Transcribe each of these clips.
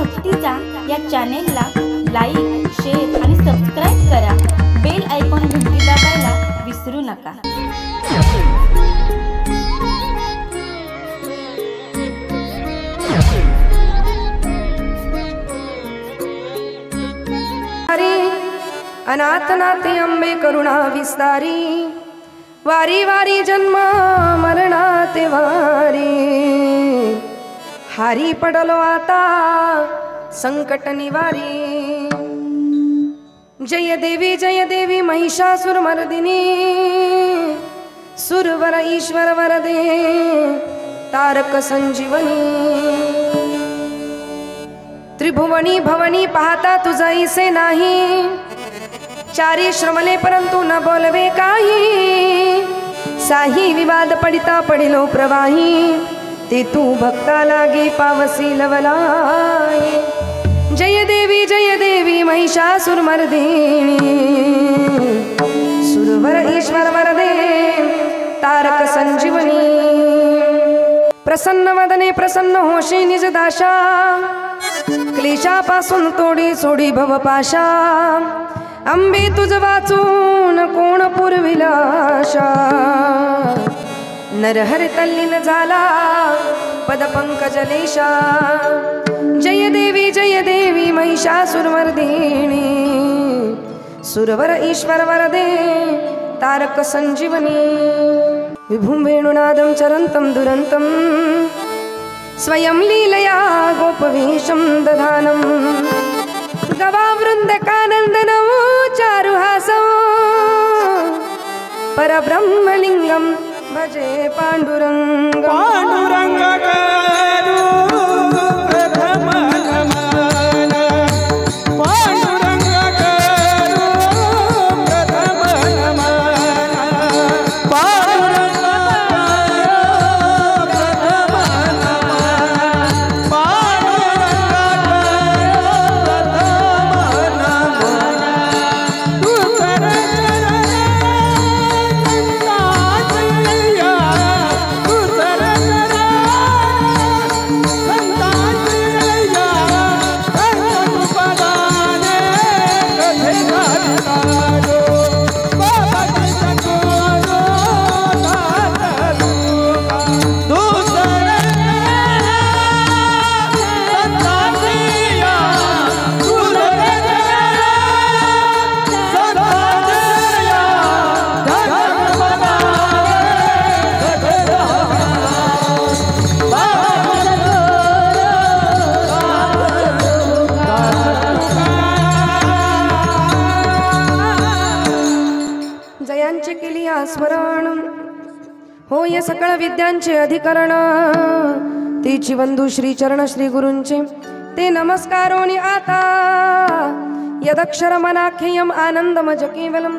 भक्तीचा या चॅनेलला like, share आणि सबस्क्राईब करा। बेल आयकॉन घंटी दाबायला विसरू नका। अनाथ नाथे अंबे करुणा विस्तारी, वारी वारी जन्म मरणाते वारी। हारी पडलो आता संकट निवारी। जय देवी महिषासुर मर्दिनी, सुरवर ईश्वर वरदे तारक संजीवनी। त्रिभुवनी भवनी पाहता तुझा इसे नाही, चारी श्रमले परंतु न बोलवे काही। साही विवाद पडिता पडिलो प्रवाही, ते तू भक्ता लागे पावसी लवलाई। जय देवी महिषासुर मर्दिनी, सुरवर ईश्वर वरदे तारक संजीवनी। प्रसन्न वदने प्रसन्न होशी निज दाशा, क्लेशापासून तोडी सोडी भवपाशा। अंबे तुझ वाचून कोण पुरविला आशा, नरहर तल्लीन झाला पद पंकजलेशा। जय देवी महिषासुर मर्दिनी, सुरवर ईश्वर वरदे तारक संजीवनी। विभुं वेणुनादं चरन्तं दुरन्तं, स्वयं लीलया गोपवेशं दधानं। गवावृन्दकानन्दनं चारुहासं, परब्रह्मलिङ्गं भजे पाण्डुरङ्गं। जयांचे केली स्मरण, होय सकळ विद्यांचे अधिकरण। तिची बंधू श्री चरण श्री गुरूंचे ते नमस्कारोनी आता। यदक्षर मनाख्यम आनंदमज केवलम,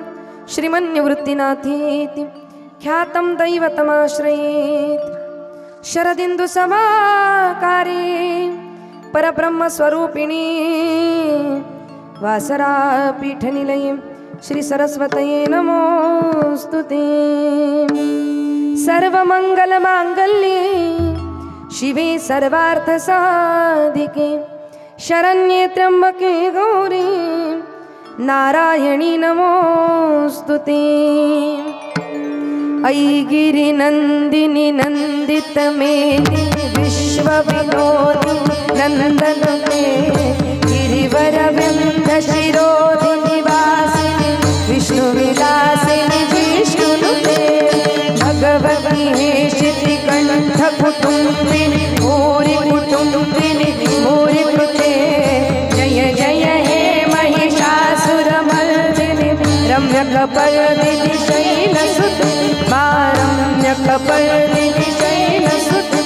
श्रीमन्निवृत्तिनाथीति ख्यातं दैवतमाश्रयेत्। शरदिन्दु समाकारे परब्रह्म स्वरूपिणी, वासरा पीठनिलये श्री सरस्वतये नमोस्तुते। सर्वमंगल मांगल्ये शिवे सर्वार्थ साधिके, शरण्ये त्र्यंबके गौरी नारायणी नमोस्तुते। ऐगिरि नंदिनी नंदित मेदिनि, विश्वविनोदिनि नंदनते। गिरिवर वृंद शिरोधिनि वासिनि, विष्णुविलासिनि विष्णुनुते। भगवती हेशिति कंठ कुटुंबिनि, भूरि कुटुंबिनि भूरि कृते। जय जय हे महिषासुरमर्दिनि, रम्यकपर्दिनि शैलसुते। रम्यकपर्दिनि शैलसुते,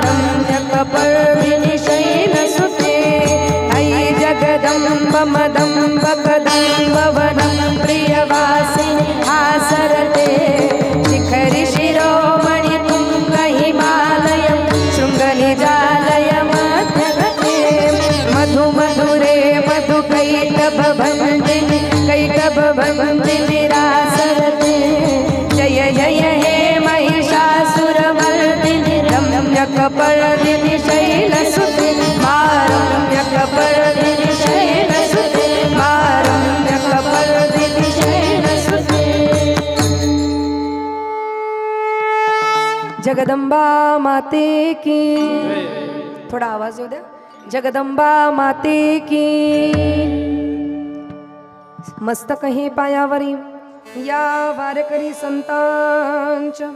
रम्यकपर्दिनि शैलसुते। अयि जगदम्ब मदम्ब कदम्ब वनं, प्रियवासिनि आसरते। शिखरि शिरोमणि तुंग हिमालयं, शृङ्गनिजालय मध्यगते। मधु मधुरे मधुकैटभभञ्जिनि, कैटभभञ्जिनि रासरते। जय जय हे महिषासुरमर्दिनि, रम्यकपर्दिनि शैलसुते। जगदंबा माते की, थोडा आवाज येऊ द्या. जगदंबा माते की. मस्तक हे पायावरी या वारकरी संतांच्या.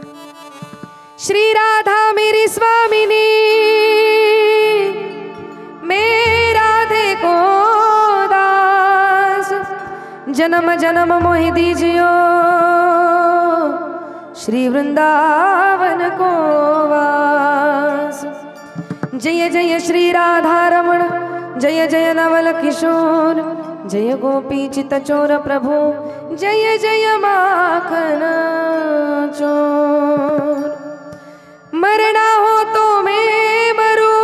श्री राधा मेरी स्वामिनी, मैं राधे को दास, जन्म जन्म मोहि दीजियो, श्री वृंदावन को वास. जय जय श्री राधा रमण, जय जय नवल किशोर, जय गोपी चित चोर प्रभु, जय जय माखन चोर. मरना हो तो मैं मरूं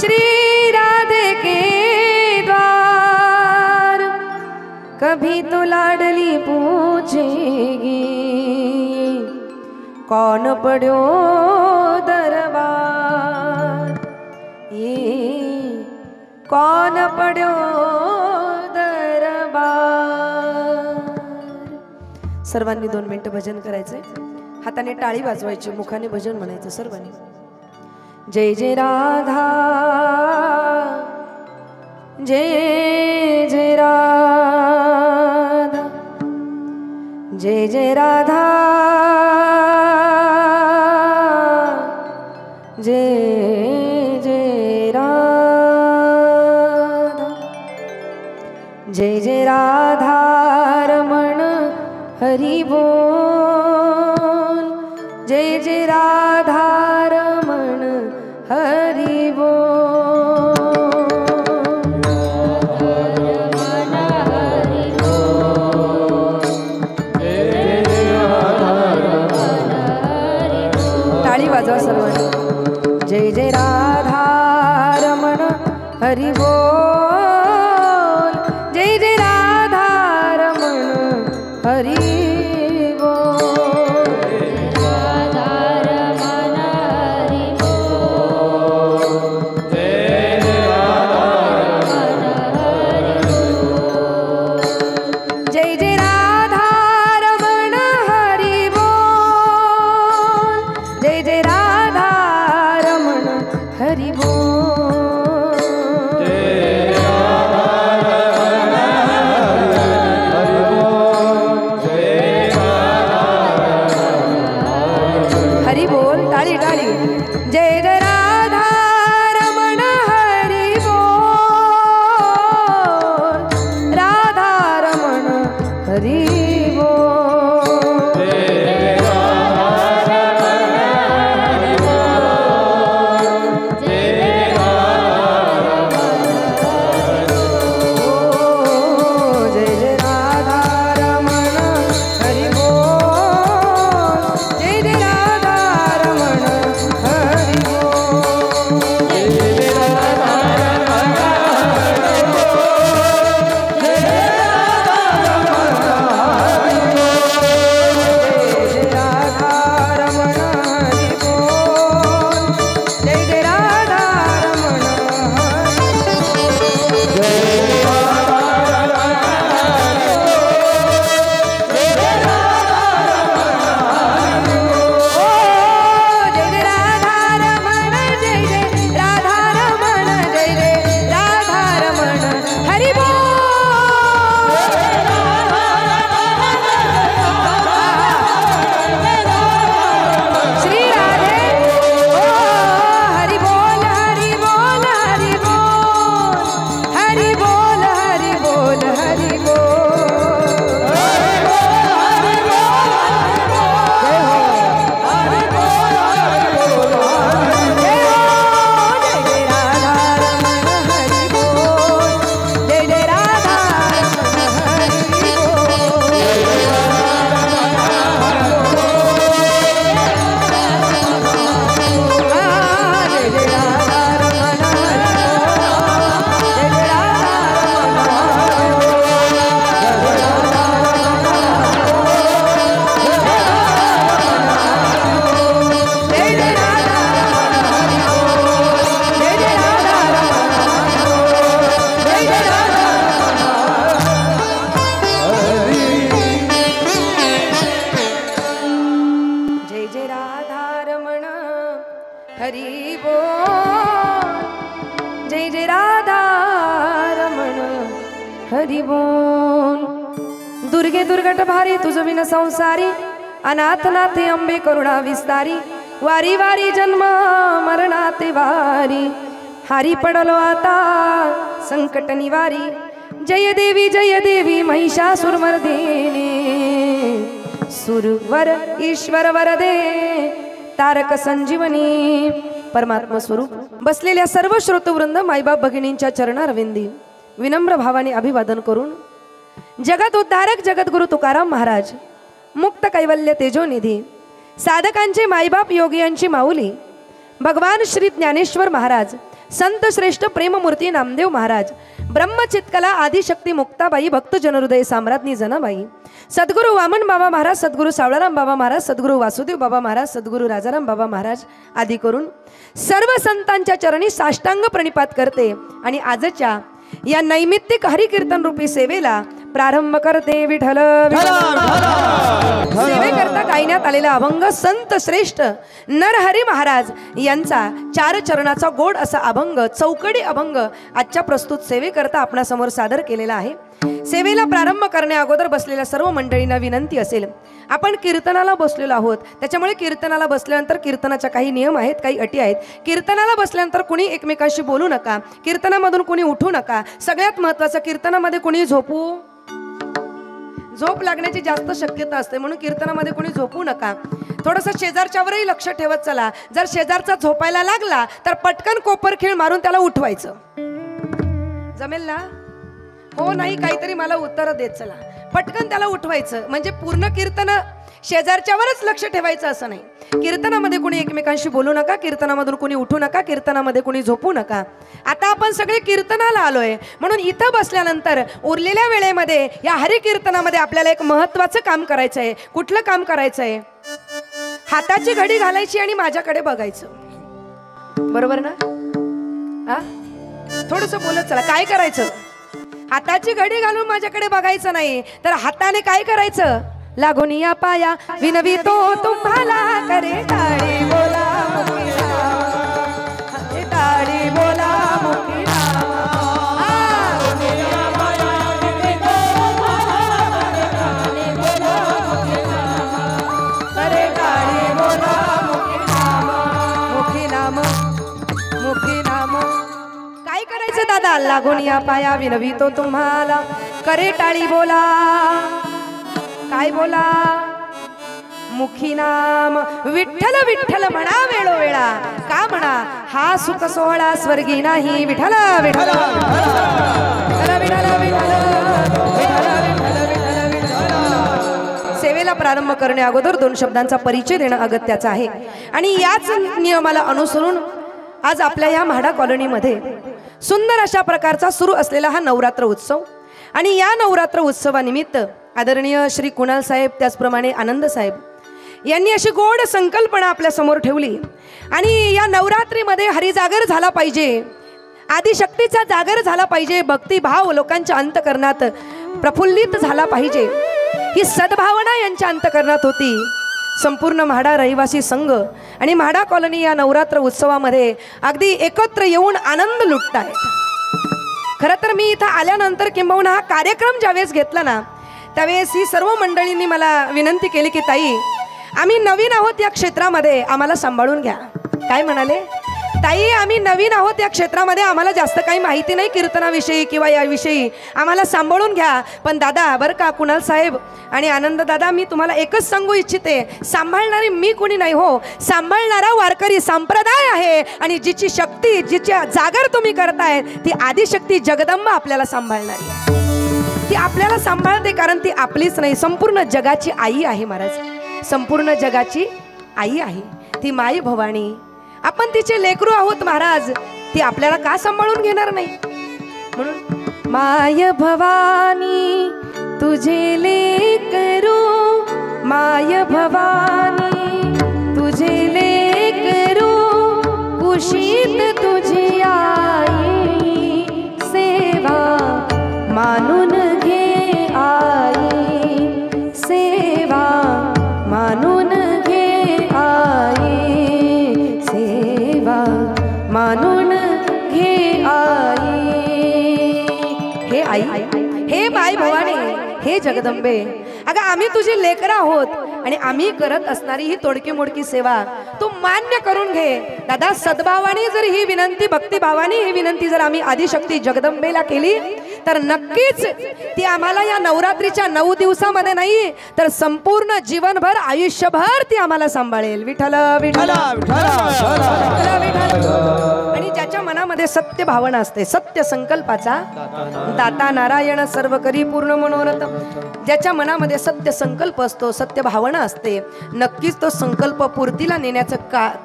श्री राधे के द्वार, कभी तो लाडली पूछेगी कौन पढ़ो दरबार. ये कौन पढ़ो दरबार. सर्वांनी 2 मिनिटं भजन करायचंय. हाताने टाळी वाजवायची, मुखाने भजन म्हणायचं सर्वांनी. जय जय राधा, जय जय राधा, जय जय राधा, जय जय राधा. जय जय राधा रमण हरि बोल, जय जय राधा रमण हरि बोल. टाळी वाजवा सर्वांनी. जय जय राधा रमण हरि बोल, जय जय राधा रमण हरि बोल. राधा रमण हरि बोल, जय राधा रमण हरि बोल, जय जय राधा रमण हरि बोल, जय जय राधा रमण हरि बोल. हरि बोल. टाळी टाळी. जय जय राधा रमण हरि बोल, राधा रमण हरि बोल. जय राधा हरी बोल, जय जय राधा रमण हरी बोल. दुर्गे दुर्गट भारी तुझ विन संसारी, अनाथ नाथे अंबे करुणा विस्तारी. वारी वारी जन्म मरणाते वारी, हारी पडलो आता संकट निवारी. जय देवी महिषासुरमर्दिनी, सुरवर ईश्वर वरदे तारक संजीवनी. परमात्मा स्वरूप बसलेल्या सर्व श्रोतवृंद मायबाप भगिनींच्या चरणारविंदी विनम्र भावाने अभिवादन करून, जगत उद्धारक जगद्गुरु तुकाराम महाराज, मुक्त कैवल्य तेजोनिधी, साधकांचे मायबाप योगियांची माऊली भगवान श्री ज्ञानेश्वर महाराज, संत श्रेष्ठ प्रेममूर्ती नामदेव महाराज, ब्रह्मचितकला आदिशक्ती मुक्ताबाई, भक्त जनहृदय साम्राज्ञी जनाबाई, सद्गुरु वामन बाबा महाराज, सद्गुरु सावळाराम बाबा महाराज, सद्गुरु वासुदेव बाबा महाराज, सद्गुरु राजाराम बाबा महाराज आदी करून सर्व संतांच्या चरणी साष्टांग प्रणिपात करते आणि आजच्या या नैमित्तिक हरिकीर्तन रूपी सेवेला प्रारंभ करते. विठ्ठल सेवेकरता गायण्यात आलेला अभंग संत श्रेष्ठ नरहरी महाराज यांचा 4 चरणाचा गोड असा अभंग, चौकडी अभंग आजच्या प्रस्तुत सेवेकरता आपणासमोर सादर केलेला आहे. सेवेला प्रारंभ करण्या अगोदर बसलेल्या सर्व मंडळींना विनंती असेल, आपण कीर्तनाला बसलेलो आहोत, त्याच्यामुळे कीर्तनाला बसल्यानंतर कीर्तनाच्या काही नियम आहेत, काही अटी आहेत. कीर्तनाला बसल्यानंतर कुणी एकमेकांशी बोलू नका, कीर्तनामधून कुणी उठू नका. सगळ्यात महत्त्वाचं, कीर्तनामध्ये कुणी झोप लागण्याची जास्त शक्यता असते, म्हणून कीर्तनामध्ये कोणी झोपू नका. थोडंसं शेजारच्यावरही लक्ष ठेवत चला. जर शेजारचा झोपायला लागला तर पटकन कोपर खीळ मारून त्याला उठवायचं. जमेल ना? हो नाही काहीतरी मला उत्तर देत चला. पटकन त्याला उठवायचं, म्हणजे पूर्ण कीर्तन शेजारच्यावरच लक्ष ठेवायचं असं नाही. कीर्तनामध्ये कोणी एकमेकांशी बोलू नका, कीर्तनामधून कोणी उठू नका, कीर्तनामध्ये कोणी झोपू नका. आता आपण सगळे कीर्तनाला आलोय, म्हणून इथं बसल्यानंतर उरलेल्या वेळेमध्ये या हरिकीर्तनामध्ये आपल्याला एक महत्त्वाचं काम करायचं आहे. कुठलं काम करायचं आहे? हाताची घडी घालायची आणि माझ्याकडे बघायचं. बरोबर ना? हा, थोडंसं बोलत चला. काय करायचं? हाताची घडी घालून माझ्याकडे बघायचं नाही, तर हाताने काय करायचं? लागून या पाया विनवितो तुम्हाला, करे टाळी बोला मुखीला, टाळी बोला मुखीला. करे टाळी बोला मुखी नाम, मुखी नाम. काय करायचं दादा? लागून या पाया विनवितो तुम्हाला, करे टाळी बोला. काय बोला? मुखी नाम. विठ्ठल विठ्ठल म्हणा वेळोवेळा. का म्हणा? हा सुख सोहळा स्वर्गी नाही. विठ्ठल विठ्ठल सेवेला प्रारंभ करण्या अगोदर 2 शब्दांचा परिचय देणं अगत्याचं आहे. आणि याच नियमाला अनुसरून आज आपल्या या म्हाडा कॉलनीमध्ये सुंदर अशा प्रकारचा सुरू असलेला हा नवरात्र उत्सव, आणि या नवरात्र उत्सवानिमित्त आदरणीय श्री कुणाल साहेब, त्याचप्रमाणे आनंद साहेब यांनी अशी गोड संकल्पना आपल्या समोर ठेवली. आणि या नवरात्रीमध्ये हरिजागर झाला पाहिजे, आदिशक्तीचा जागर झाला पाहिजे, भक्तिभाव लोकांच्या अंतकरणात प्रफुल्लित झाला पाहिजे, ही सद्भावना यांच्या अंतकरणात होती. संपूर्ण म्हाडा रहिवासी संघ आणि म्हाडा कॉलनी या नवरात्र उत्सवामध्ये अगदी एकत्र येऊन आनंद लुटतायत. खरं तर मी इथं आल्यानंतर किंबहुना हा कार्यक्रम ज्यावेळेस घेतला ना, त्यावेळेस ही सर्व मंडळींनी मला विनंती केली की ताई, आम्ही नवीन आहोत या क्षेत्रामध्ये, आम्हाला सांभाळून घ्या. काय म्हणाले? ताई आम्ही नवीन आहोत या क्षेत्रामध्ये, आम्हाला जास्त काही माहिती नाही कीर्तनाविषयी किंवा याविषयी, आम्हाला सांभाळून घ्या. पण दादा बरं का, कुणाल साहेब आणि आनंद दादा, मी तुम्हाला एकच सांगू इच्छिते, सांभाळणारी मी कोणी नाही हो, सांभाळणारा वारकरी संप्रदाय आहे. आणि जिची शक्ती, जिच्या जागर तुम्ही करताय ती आदिशक्ती जगदंबा आपल्याला सांभाळणारी आहे. ती आपल्याला सांभाळते, कारण ती आपलीच नाही, संपूर्ण जगाची आई आहे महाराज. संपूर्ण जगाची आई आहे ती माई भवानी. आपण तिचे लेकरू आहोत महाराज, ती आपल्याला का सांभाळून घेणार नाही? म्हणून माय भवानी तुझे लेकरू, माय भवानी तुझे लेकरू, कुशीत तुझी आई, सेवा मानून घे आई, सेवा मानून घे आई, सेवा मानून घे आई. हे आई, हे माय भवानी, हे जगदंबे, अगं आम्ही तुझी लेकरं आहोत आणि आम्ही करत असणारी ही तोडकी मोडकी सेवा तू मान्य करून घे. दादा, सद्भावाने जर ही विनंती, भक्तिभावाने ही विनंती जर आम्ही आदिशक्ती जगदंबेला केली तर नक्कीच ती आम्हाला या नवरात्रीच्या 9 दिवसामध्ये नाही तर संपूर्ण जीवनभर, आयुष्यभर ती आम्हाला सांभाळेल. विठ्ठल विठ्ठल विठ्ठल. आणि ज्याच्या मनामध्ये सत्य भावना असते, सत्य संकल्पाचा दाता नारायण सर्व करी पूर्ण मनोरथ, ज्याच्या मनामध्ये सत्य संकल्प असतो, सत्य भावना असते, नक्कीच तो संकल्प पूर्तीला नेण्याचं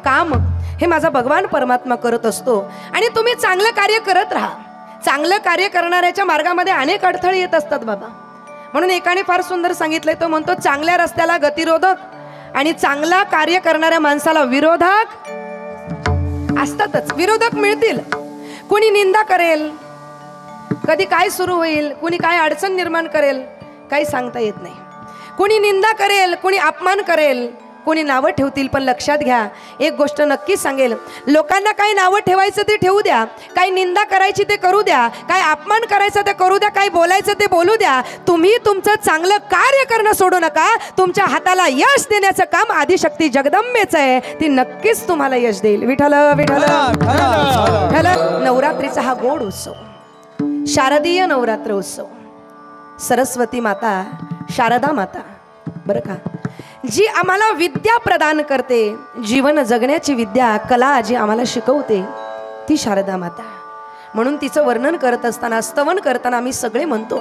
काम हे माझा भगवान परमात्मा करत असतो. आणि तुम्ही चांगलं कार्य करत राहा. चांगलं कार्य करणाऱ्याच्या मार्गामध्ये अनेक अडथळे येत असतात बाबा. म्हणून एकाने फार सुंदर सांगितलंय, तो म्हणतो चांगल्या रस्त्याला गतिरोधक आणि चांगला कार्य करणाऱ्या माणसाला विरोधक असतातच. विरोधक मिळतील, कोणी निंदा करेल, कधी काय सुरू होईल, कोणी काय अडचण निर्माण करेल काही सांगता येत नाही. कोणी निंदा करेल, कोणी अपमान करेल, कोणी नावं ठेवतील. पण लक्षात घ्या, एक गोष्ट नक्कीच सांगेल, लोकांना काही नावं ठेवायचं ते ठेवू द्या, काही निंदा करायची ते करू द्या, काय अपमान करायचं ते करू द्या, काय बोलायचं ते बोलू द्या. तुम्ही तुमचं चांगलं कार्य करणं सोडू नका. तुमच्या हाताला यश देण्याचं काम आदिशक्ती जगदंबेचं आहे, ती नक्कीच तुम्हाला यश देईल. विठ्ठल विठ्ठल. नवरात्रीचा हा गोड उत्सव, शारदीय नवरात्र उत्सव, सरस्वती माता, शारदा माता बरं का, जी आम्हाला विद्या प्रदान करते, जीवन जगण्याची विद्या, कला जी आम्हाला शिकवते, ती शारदा माता. म्हणून तिचं वर्णन करत असताना, स्तवन करताना आम्ही सगळे म्हणतो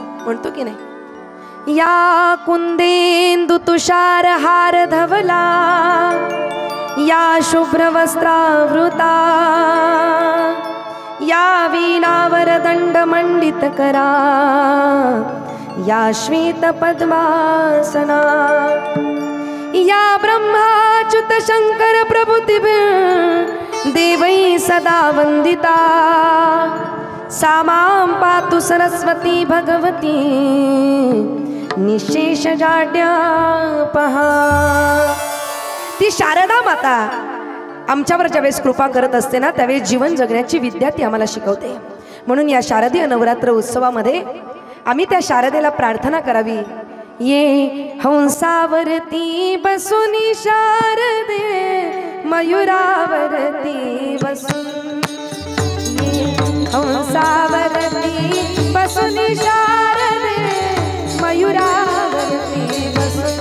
की नाही, या कुंदेंदु तुषार हार धवला, या शुभ्र वस्त्रावृता, या वीणावर दंड मंडित करा, या श्वेत पद्मासना, या ब्रह्माच्युत शंकर प्रभुतिभिः देवै सदा वंदिता, सामां पातु सरस्वती भगवती निशेष जाड्यापहा. ती शारदा माता आमच्यावर ज्यावेळेस कृपा करत असते ना, त्यावेळेस जीवन जगण्याची विद्या ती आम्हाला शिकवते. म्हणून या शारदीय नवरात्र उत्सवामध्ये आम्ही त्या शारदेला प्रार्थना करावी. ये हंसावरती बसुनी शारदे, मयुरावरती बसून, ये हंसावरती बसुनी शारदे, मयुरावरती बसून,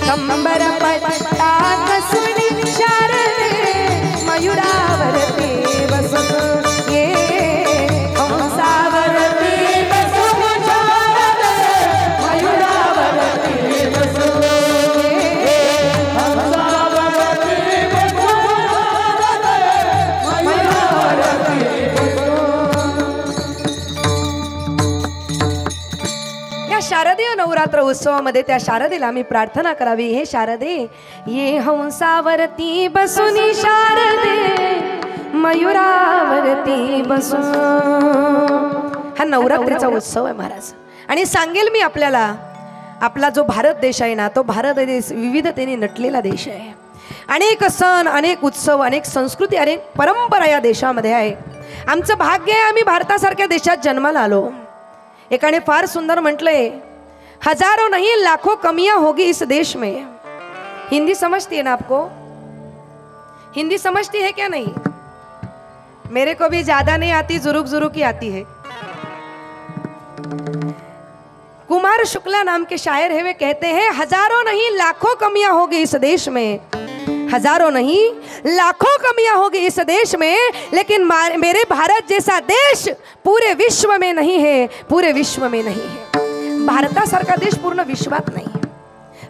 कंबर पट्टा कसुनी शारदे, मयुरावरती बसून, ये हंसावरती बसून शारदे, मयुरावरती बसून, ये हंसावरती बसून शारदे, मयुरावरती बसून. या शारदीय नवरात्र उत्सवामध्ये त्या शारदेला आम्ही प्रार्थना करावी. हे शारदे, ये हंसावरती बसुनी शारदे, मयुरावरती बसून. हा नवरात्रीचा उत्सव आहे महाराज. आणि सांगेल मी आपल्याला, आपला जो भारत देश आहे ना, तो भारत देश विविधतेने नटलेला देश आहे. अनेक सण, अनेक उत्सव, अनेक संस्कृती, अनेक परंपरा या देशामध्ये आहे. आमचं भाग्य आहे, आम्ही भारतासारख्या देशात जन्माला आलो. एकाने फार सुंदर म्हटलंय, हजारों नहीं लाखों कमियां होगी इस देश में. हिंदी समझती है ना आपको? हिंदी समझती है क्या? नहीं, मेरे को भी ज्यादा नहीं आती, जुरुक जुरुक ही आती है. कुमार शुक्ला नाम के शायर है, वे कहते हैं हजारों नहीं लाखों कमियां होगी इस देश में, हजारों नहीं लाखों कमियां होगी इस देश में, लेकिन मेरे भारत जैसा देश पूरे विश्व में नहीं है, पूरे विश्व में नहीं है. भारतासारखा देश पूर्ण विश्वात नाही.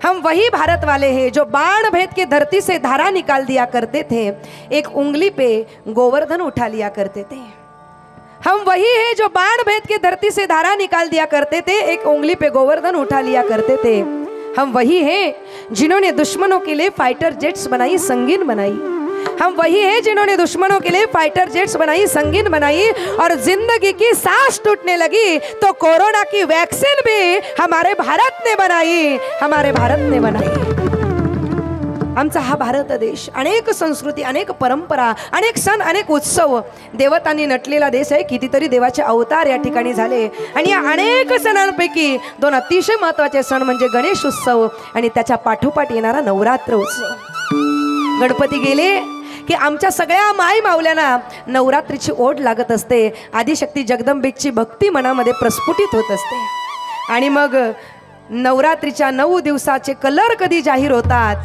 हम वही भारत वाले हैं जो बाण भेद के धरती से धारा निकाल दिया करते थे, एक उंगली पे गोवर्धन उठा लिया करते थे। हम वही हैं जो बाण भेद के धरती से धारा निकाल दिया करते थे, एक उंगली पे गोवर्धन उठा लिया करते थे। हम वही हैं जिन्होंने दुश्मनों के लिए फाइटर जेट्स बनाई, संगीन बनाई। हम वही हैं जिन्होंने दुश्मनों के लिए फाइटर जेट्स बनाई, संगीन बनाई। और जिंदगी की सांस टूटने लगी तो कोरोना की वैक्सीन भी हमारे भारत ने बनाई, हमारे भारत ने बनाई। आमचा हा भारत देश अनेक संस्कृती, अनेक परंपरा, अनेक सण, अनेक उत्सव देवतांनी नटलेला देश आहे। कितीतरी देवाचे अवतार या ठिकाणी झाले आणि या अनेक सणांपैकी दोन अतिशय महत्त्वाचे सण म्हणजे गणेश उत्सव आणि त्याच्या पाठोपाठ येणारा नवरात्र उत्सव। गणपती गेले की आमच्या सगळ्या माई माऊल्यांना नवरात्रीची ओढ लागत असते, आदिशक्ती जगदंबेची भक्ती मनामध्ये प्रस्फुटित होत असते। आणि मग नवरात्रीच्या 9 दिवसाचे कलर कधी जाहीर होतात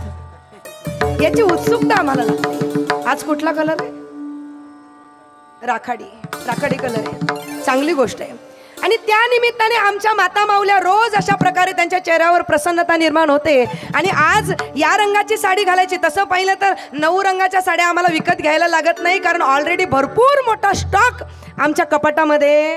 याची उत्सुकता आम्हाला लागते। आज कुठला कलर आहे? राखाडी, राखाडी कलर आहे, चांगली गोष्ट आहे। आणि त्या निमित्ताने आमच्या माता माऊल्या रोज अशा प्रकारे त्यांच्या चेहऱ्यावर प्रसन्नता निर्माण होते। आणि आज या रंगाची साडी घालायची, तसं पाहिलं तर 9 रंगाच्या साड्या आम्हाला विकत घ्यायला लागत नाही, कारण ऑलरेडी भरपूर मोठा स्टॉक आमच्या कपाटामध्ये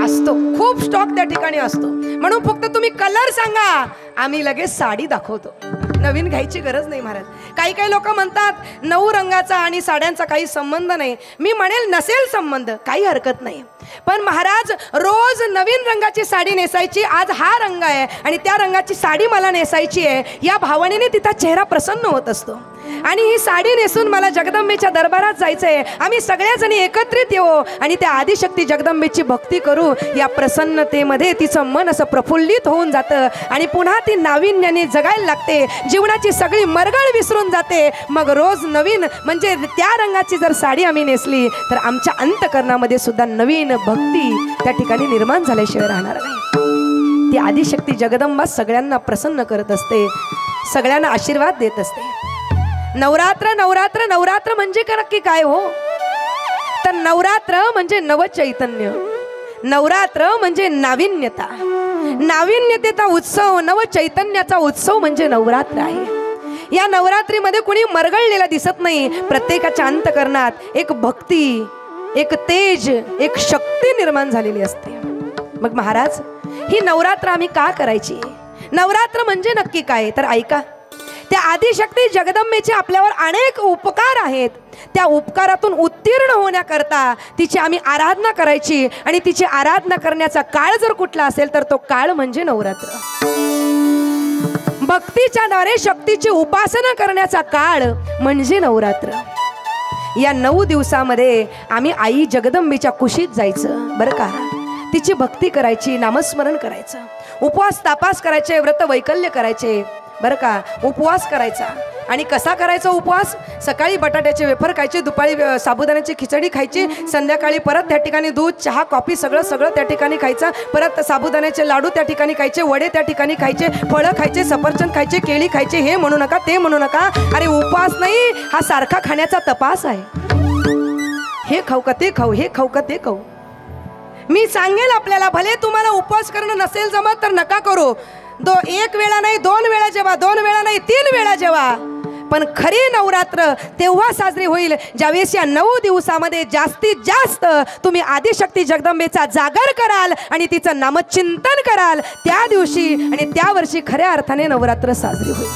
असतो, खूप स्टॉक त्या ठिकाणी असतो। म्हणून फक्त तुम्ही कलर सांगा, आम्ही लगेच साडी दाखवतो, नवीन घ्यायची गरज नाही महाराज। काही काही लोक म्हणतात 9 रंगाचा आणि साड्यांचा काही संबंध नाही। मी म्हणेल नसेल संबंध, काही हरकत नाही, पण महाराज रोज नवीन रंगाची साडी नेसायची। आज हा रंग आहे आणि त्या रंगाची साडी मला नेसायची आहे, या भावनेने तिचा चेहरा प्रसन्न होत असतो। आणि ही साडी नेसून मला जगदंबेच्या दरबारात जायचंय, आम्ही सगळ्याजणी एकत्रित येऊ आणि त्या आदिशक्ती जगदंबेची भक्ती करू। या प्रसन्नतेमध्ये तिचं मन असं प्रफुल्लित होऊन जातं आणि पुन्हा ती नाविन्याने जगायला लागते, जीवनाची सगळी मरगळ विसरून जाते। मग रोज नवीन म्हणजे त्या रंगाची जर साडी आम्ही नेसली तर आमच्या अंतकरणामध्ये सुद्धा नवीन भक्ती त्या ठिकाणी निर्माण झाल्याशिवाय राहणार नाही। ती आदिशक्ती जगदंबा सगळ्यांना प्रसन्न करत असते, सगळ्यांना आशीर्वाद देत असते। नवरात्र नवरात्र नवरात्र म्हणजे का नक्की काय हो? तर नवरात्र म्हणजे नवचैतन्य, नवरात्र म्हणजे नाविन्यता, नाविन्यतेचा उत्सव, नवचैतन्याचा उत्सव म्हणजे नवरात्र आहे। या नवरात्रीमध्ये कुणी मरगळलेला दिसत नाही, प्रत्येकाच्या अंतकरणात एक भक्ती, एक तेज, एक शक्ती निर्माण झालेली असते। मग महाराज ही नवरात्र आम्ही का करायची? नवरात्र म्हणजे नक्की काय? तर ऐका, त्या आदिशक्ती जगदंबेचे आपल्यावर अनेक उपकार आहेत, त्या उपकारातून उत्तीर्ण होण्याकरता तिची आम्ही आराधना करायची। आणि तिची आराधना करण्याचा काळ जर कुठला असेल तर तो काळ म्हणजे नवरात्र। भक्तीच्या द्वारे शक्तीची उपासना करण्याचा काळ म्हणजे नवरात्र। या 9 दिवसामध्ये आम्ही आई जगदंबेच्या कुशीत जायचं बरं का, तिची भक्ती करायची, नामस्मरण करायचं, उपवास तापास करायचे, व्रत वैकल्य करायचे बरं का, उपवास करायचा। आणि कसा करायचा उपवास? सकाळी बटाट्याचे वेफर खायचे, दुपारी साबुदाण्याची खिचडी खायची, संध्याकाळी परत त्या ठिकाणी दूध, चहा, कॉफी सगळं सगळं त्या ठिकाणी खायचं, परत साबुदाण्याचे लाडू त्या ठिकाणी खायचे, वडे त्या ठिकाणी खायचे, फळं खायचे, सफरचंद खायचे, केळी खायचे। हे म्हणू नका, ते म्हणू नका, अरे उपवास नाही, हा सारखा खाण्याचा तपास आहे। हे खाऊ का ते खाऊ, हे खाऊ का ते खाऊ। मी सांगेल आपल्याला, भले तुम्हाला उपवास करणं नसेल जमत तर नका करू, 1 वेळा नाही 2 वेळा जेवा, 2 वेळा नाही 3 वेळा जेवा, पण खरी नवरात्र तेव्हा साजरी होईल ज्यावेळेस या 9 दिवसामध्ये जास्तीत जास्त तुम्ही आदिशक्ती जगदंबेचा जागर कराल आणि तिचं नामचिंतन कराल। त्या दिवशी आणि त्या वर्षी खऱ्या अर्थाने नवरात्र साजरी होईल।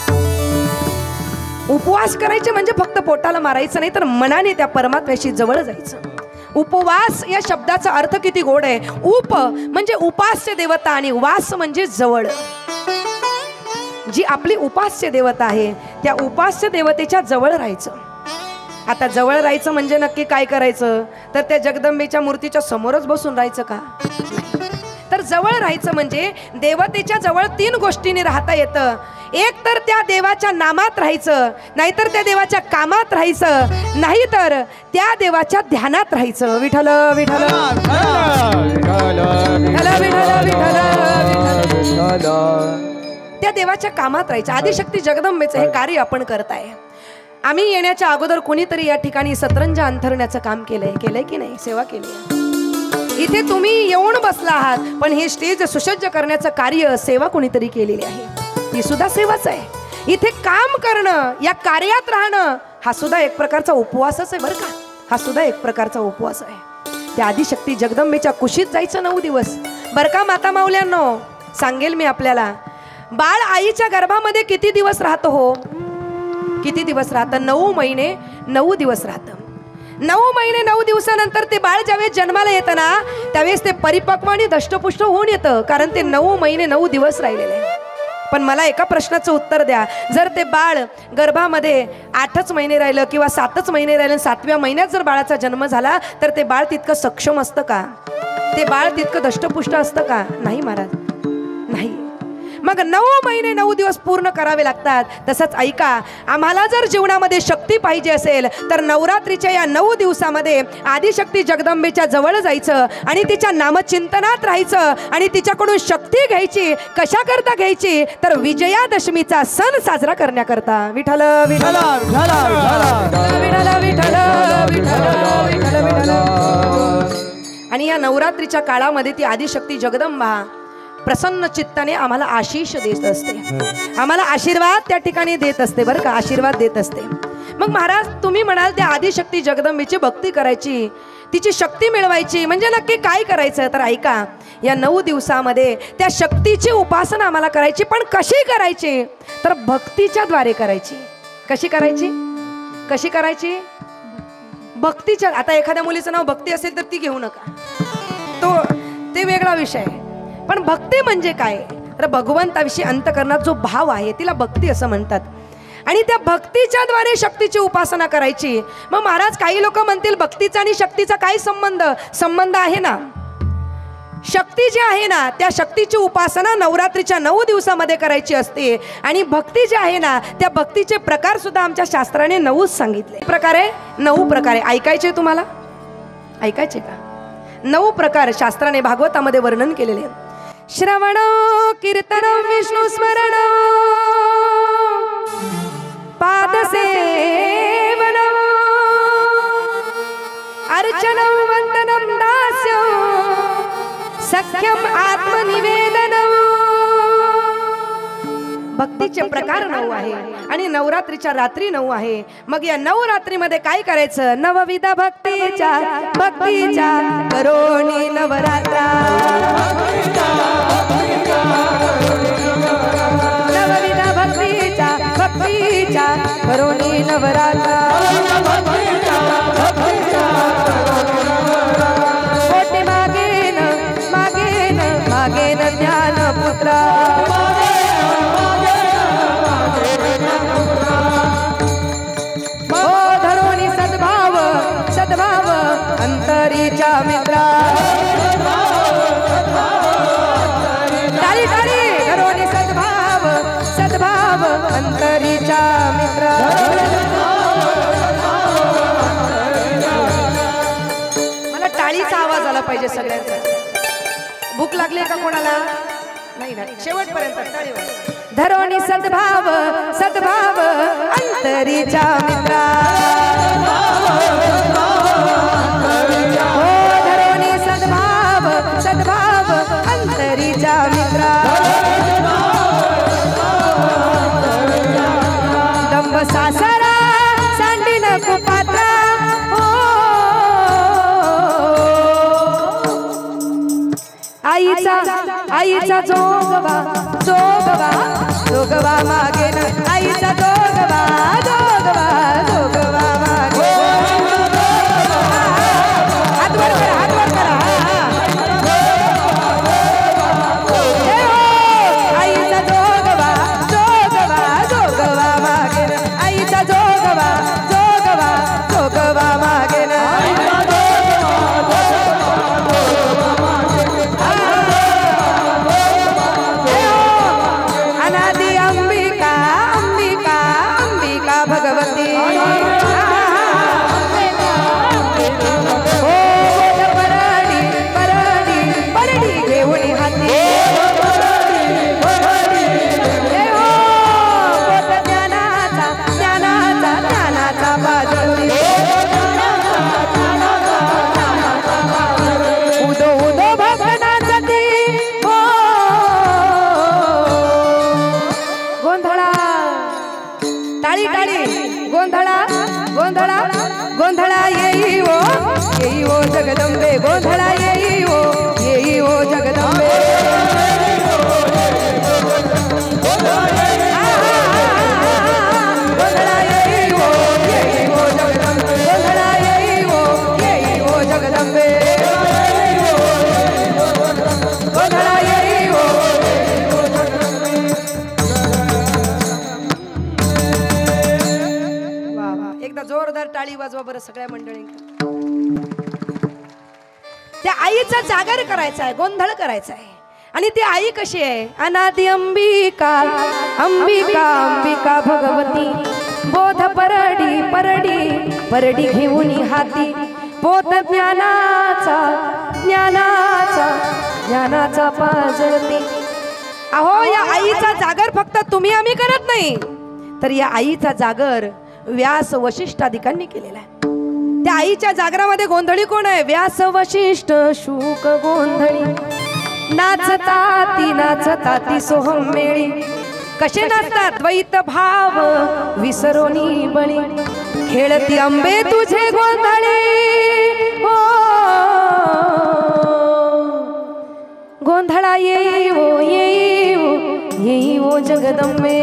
उपवास करायचे म्हणजे फक्त पोटाला मारायचं नाही, तर मनाने त्या परमात्म्याशी जवळ जायचं। उपवास या शब्दाचा अर्थ किती गोड आहे। उप म्हणजे उपास्य देवता आणि वास म्हणजे जवळ। जी आपली उपास्य देवता आहे त्या उपास्य देवतेच्या जवळ राहायचं। आता जवळ राहायचं म्हणजे नक्की काय करायचं? तर त्या जगदंबेच्या मूर्तीच्या समोरच बसून राहायचं का? तर जवळ राहायचं म्हणजे देवतेच्या जवळ 3 गोष्टींनी राहता येतं। एक तर त्या देवाच्या नामात राहायचं, नाहीतर त्या देवाच्या कामात राहायचं, नाहीतर त्या देवाच्या ध्यानात राहायचं। विठ्ठल विठ्ठल त्या देवाच्या कामात राहायचं। आदिशक्ती जगदंबेचं हे कार्य आपण करताय। आम्ही येण्याच्या अगोदर कोणीतरी या ठिकाणी सतरंजा अंथरण्याचं काम केलंय की नाही? सेवा केली। इथे तुम्ही येऊन बसला आहात, पण हे स्टेज सुसज्ज करण्याचं कार्य सेवा कोणीतरी केलेली आहे। ती सुद्धा सेवाच आहे. इथे काम करणं, या कार्यात राहणं हा सुद्धा एक प्रकारचा उपवासच आहे बरं का. हा सुद्धा एक प्रकारचा उपवास आहे. त्या आदिशक्ती जगदंबेच्या कुशीत जायचं 9 दिवस बरं का माता माऊल्यांनो. सांगेल मी आपल्याला, बाळ आईच्या गर्भामध्ये किती दिवस राहतं हो? किती दिवस राहतं? 9 महिने 9 दिवस राहतं. 9 महिने 9 दिवसानंतर ते बाळ ज्यावेळेस जन्माला येतं ना, त्यावेळेस ते परिपक्व आणि दष्टपुष्ट होऊन येतं, कारण ते 9 महिने 9 दिवस राहिलेले आहे. पण मला एका प्रश्नाचं उत्तर द्या, जर ते बाळ गर्भामध्ये 8च महिने राहिलं किंवा 7च महिने राहिलं, 7व्या महिन्यात जर बाळाचा जन्म झाला, तर ते बाळ तितकं सक्षम असतं का? ते बाळ तितकं दष्टपुष्ट असतं का? नाही महाराज, नाही. मग 9 महिने 9 दिवस पूर्ण करावे लागतात. तसंच ऐका, आम्हाला जर जीवनामध्ये शक्ती पाहिजे असेल तर नवरात्रीच्या या 9 दिवसामध्ये आदिशक्ती जगदंबेच्या जवळ जायचं आणि तिच्या नामचिंतनात राहायचं आणि तिच्याकडून शक्ती घ्यायची. कशा करता घ्यायची? तर विजयादशमीचा सण साजरा करण्याकरता. विठ्ठल विठ्ठल विठ्ठल विठ्ठल विठ्ठल विठ्ठल. आणि या नवरात्रीच्या काळामध्ये ती आदिशक्ती जगदंबा प्रसन्न चित्ताने आम्हाला आशीष देत असते, आम्हाला आशीर्वाद त्या ठिकाणी देत असते बरं का, आशीर्वाद देत असते. मग महाराज तुम्ही म्हणाल त्या आदिशक्ती जगदंबेची भक्ती करायची, तिची शक्ती मिळवायची, म्हणजे नक्की काय करायचं? तर ऐका, या 9 दिवसामध्ये त्या शक्तीची उपासना आम्हाला करायची. पण कशी करायची? तर भक्तीच्या द्वारे करायची. कशी करायची? कशी करायची? भक्तीच्या. आता एखाद्या मुलीचं नाव भक्ती असेल तर ती घेऊ नका, ते वेगळा विषय आहे. पण भक्ती म्हणजे काय? तर भगवंताविषयी अंतकरणात जो भाव आहे तिला भक्ती असं म्हणतात. आणि त्या भक्तीच्या द्वारे शक्तीची उपासना करायची. मग महाराज काही लोक म्हणतील भक्तीचा आणि शक्तीचा काय संबंध? संबंध आहे ना. शक्ती जी आहे ना, त्या शक्तीची उपासना नवरात्रीच्या 9 दिवसामध्ये करायची असते. आणि भक्ती जी आहे ना, त्या भक्तीचे प्रकार सुद्धा आमच्या शास्त्राने 9च सांगितले. प्रकारे 9 प्रकारे ऐकायचे, तुम्हाला ऐकायचे का? 9 प्रकार शास्त्राने भागवतामध्ये वर्णन केलेले. श्रवण कीर्तन विष्णू स्मरण पादसेवन अर्चन वंदनम दास्य सख्यम आत्मनिवेदन. भक्तीचे प्रकार 9 आहे आणि नवरात्रीच्या रात्री 9 आहे. मग या 9 रात्रीमध्ये काय करायचं? नवविध भक्तीच्या करोणी नवरात्रा. नवविध भक्तीच्या करोणी नवरात्रा. कोटी मागेन मागेन मागेन ज्ञानपुत्रा. सद्भाव अंतरीच्या मित्रा. टाळी टाळी घरोनी सद्भाव अंतरीच्या मित्रा. मला टाळीचा आवाज आला पाहिजे सगळ्यांचा. भूक लागली का कोणाला? नाही ना, शेवटपर्यंत टाळी वाजवा. धरोणी सद्भाव अंतरीच्या मित्रा. धरोणी सद्भाव अंतरीच्या मित्रा. दंभ सासरा सांडीन कुपात्रा. आईचा जोगवा मागेन. आईचा जोगवा मागे. हात वर करा. आईचा जोगवा मागेन. आईचा जोगवा मागेन. अनादि अंबिका भगवती. टाळी टाळी गोंधळा गोंधळा गोंधळा येई ओ जगदंबे गोंधळा येई ओ जगदंबे गोंधळा येई ओ जगदंबे गोंधळा येई ओ जगदंबे गोंधळा येई ओ एकदा जोरदार टाळी वाजवा बरं सगळ्या मंडळी. त्या आईचा जागर करायचा आहे, गोंधळ करायचा आहे. आणि ती आई कशी आहे? अनादि अंबिका अंबिका अंबिका भगवती बोध परडी परडी परडी घेऊन हाती बोध ज्ञानाचा ज्ञानाचा ज्ञानाचा पाजरती. अहो या आईचा जागर फक्त तुम्ही आम्ही करत नाही, तर या आईचा जागर व्यास वशिष्ठादिकांनी केलेला आहे. त्या आईच्या जागरामध्ये गोंधळी कोण आहे? व्यास वशिष्ठ शुक गोंधळी नाचताती सोहम मेळी. कसे नाचतात? द्वैत भाव विसरोनी बळी खेळती अंबे तुझे गोंधळी हो गोंधळा येई ओ जगदंबे.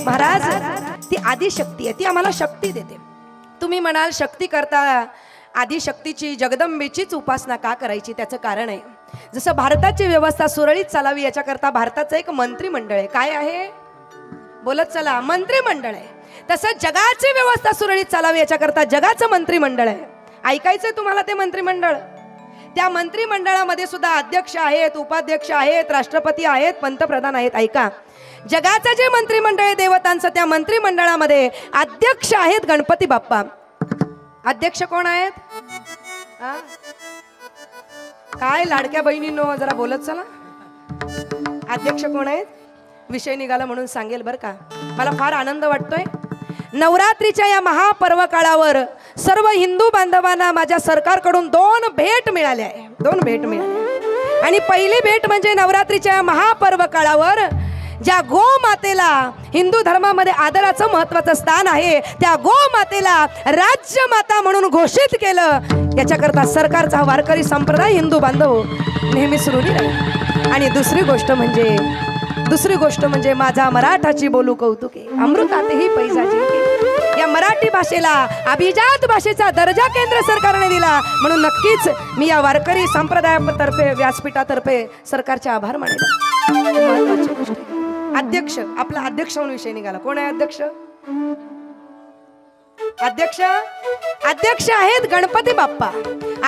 महाराज ती आदिशक्ती आहे, ती आम्हाला शक्ती देते. तुम्ही म्हणाल शक्ती करता आदिशक्तीची जगदंबेचीच उपासना का करायची? त्याचं कारण आहे, जसं भारताची व्यवस्था सुरळीत चालावी याच्याकरता भारताचं एक मंत्रिमंडळ आहे. काय आहे? बोलत चला. मंत्रिमंडळ आहे. तसं जगाची व्यवस्था सुरळीत चालावी याच्याकरता जगाचं मंत्रिमंडळ आहे. ऐकायचंय तुम्हाला ते मंत्रिमंडळ? त्या मंत्रिमंडळामध्ये सुद्धा अध्यक्ष आहेत, उपाध्यक्ष आहेत, राष्ट्रपती आहेत, पंतप्रधान आहेत. ऐका, जगाचं जे मंत्रिमंडळ आहे देवतांचं, त्या मंत्रिमंडळामध्ये अध्यक्ष आहेत गणपती बाप्पा. अध्यक्ष कोण आहेत? काय लाडक्या बहिणींनो जरा बोलत चला. अध्यक्ष कोण आहेत? विषय निघाला म्हणून सांगेल बरं का. मला फार आनंद वाटतोय. नवरात्रीच्या या महापर्व काळावर सर्व हिंदू बांधवांना माझ्या सरकारकडून 2 भेट मिळाल्या आहे. 2 भेट मिळाल्या. आणि पहिली भेट म्हणजे नवरात्रीच्या या महापर्व काळावर ज्या गोमातेला हिंदू धर्मामध्ये आदराचं महत्वाचं स्थान आहे, त्या गोमातेला राज्यमाता म्हणून घोषित केलं. याच्याकरता सरकारचा हा वारकरी संप्रदाय हिंदू बांधव नेहमी ऋणी राहील. आणि दुसरी गोष्ट म्हणजे माझा मराठाची बोलू कौतुके अमृतातही पैजा जिंके. या मराठी भाषेला अभिजात भाषेचा दर्जा केंद्र सरकारने दिला, म्हणून नक्कीच मी या वारकरी संप्रदायातर्फे व्यासपीठातर्फे सरकारचे आभार मानेन. अध्यक्ष, आपला अध्यक्ष म्हणून विषय निघाला. कोण आहे अध्यक्ष? अध्यक्ष आहेत गणपती बाप्पा.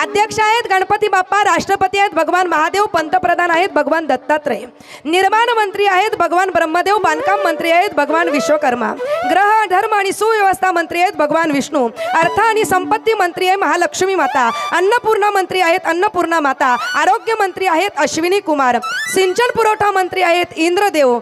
अध्यक्ष आहेत गणपती बाप्पा. राष्ट्रपती आहेत भगवान महादेव. पंतप्रधान आहेत भगवान दत्तात्रय. निर्माण मंत्री आहेत भगवान ब्रह्मदेव. बांधकाम मंत्री आहेत भगवान विश्वकर्मा. ग्रह धर्म आणि सुव्यवस्था मंत्री आहेत भगवान विष्णू. अर्थ आणि संपत्ती मंत्री आहे महालक्ष्मी माता. अन्नपूर्णा मंत्री आहेत अन्नपूर्णा माता. आरोग्य मंत्री आहेत अश्विनी कुमार. सिंचन पुरवठा मंत्री आहेत इंद्रदेव.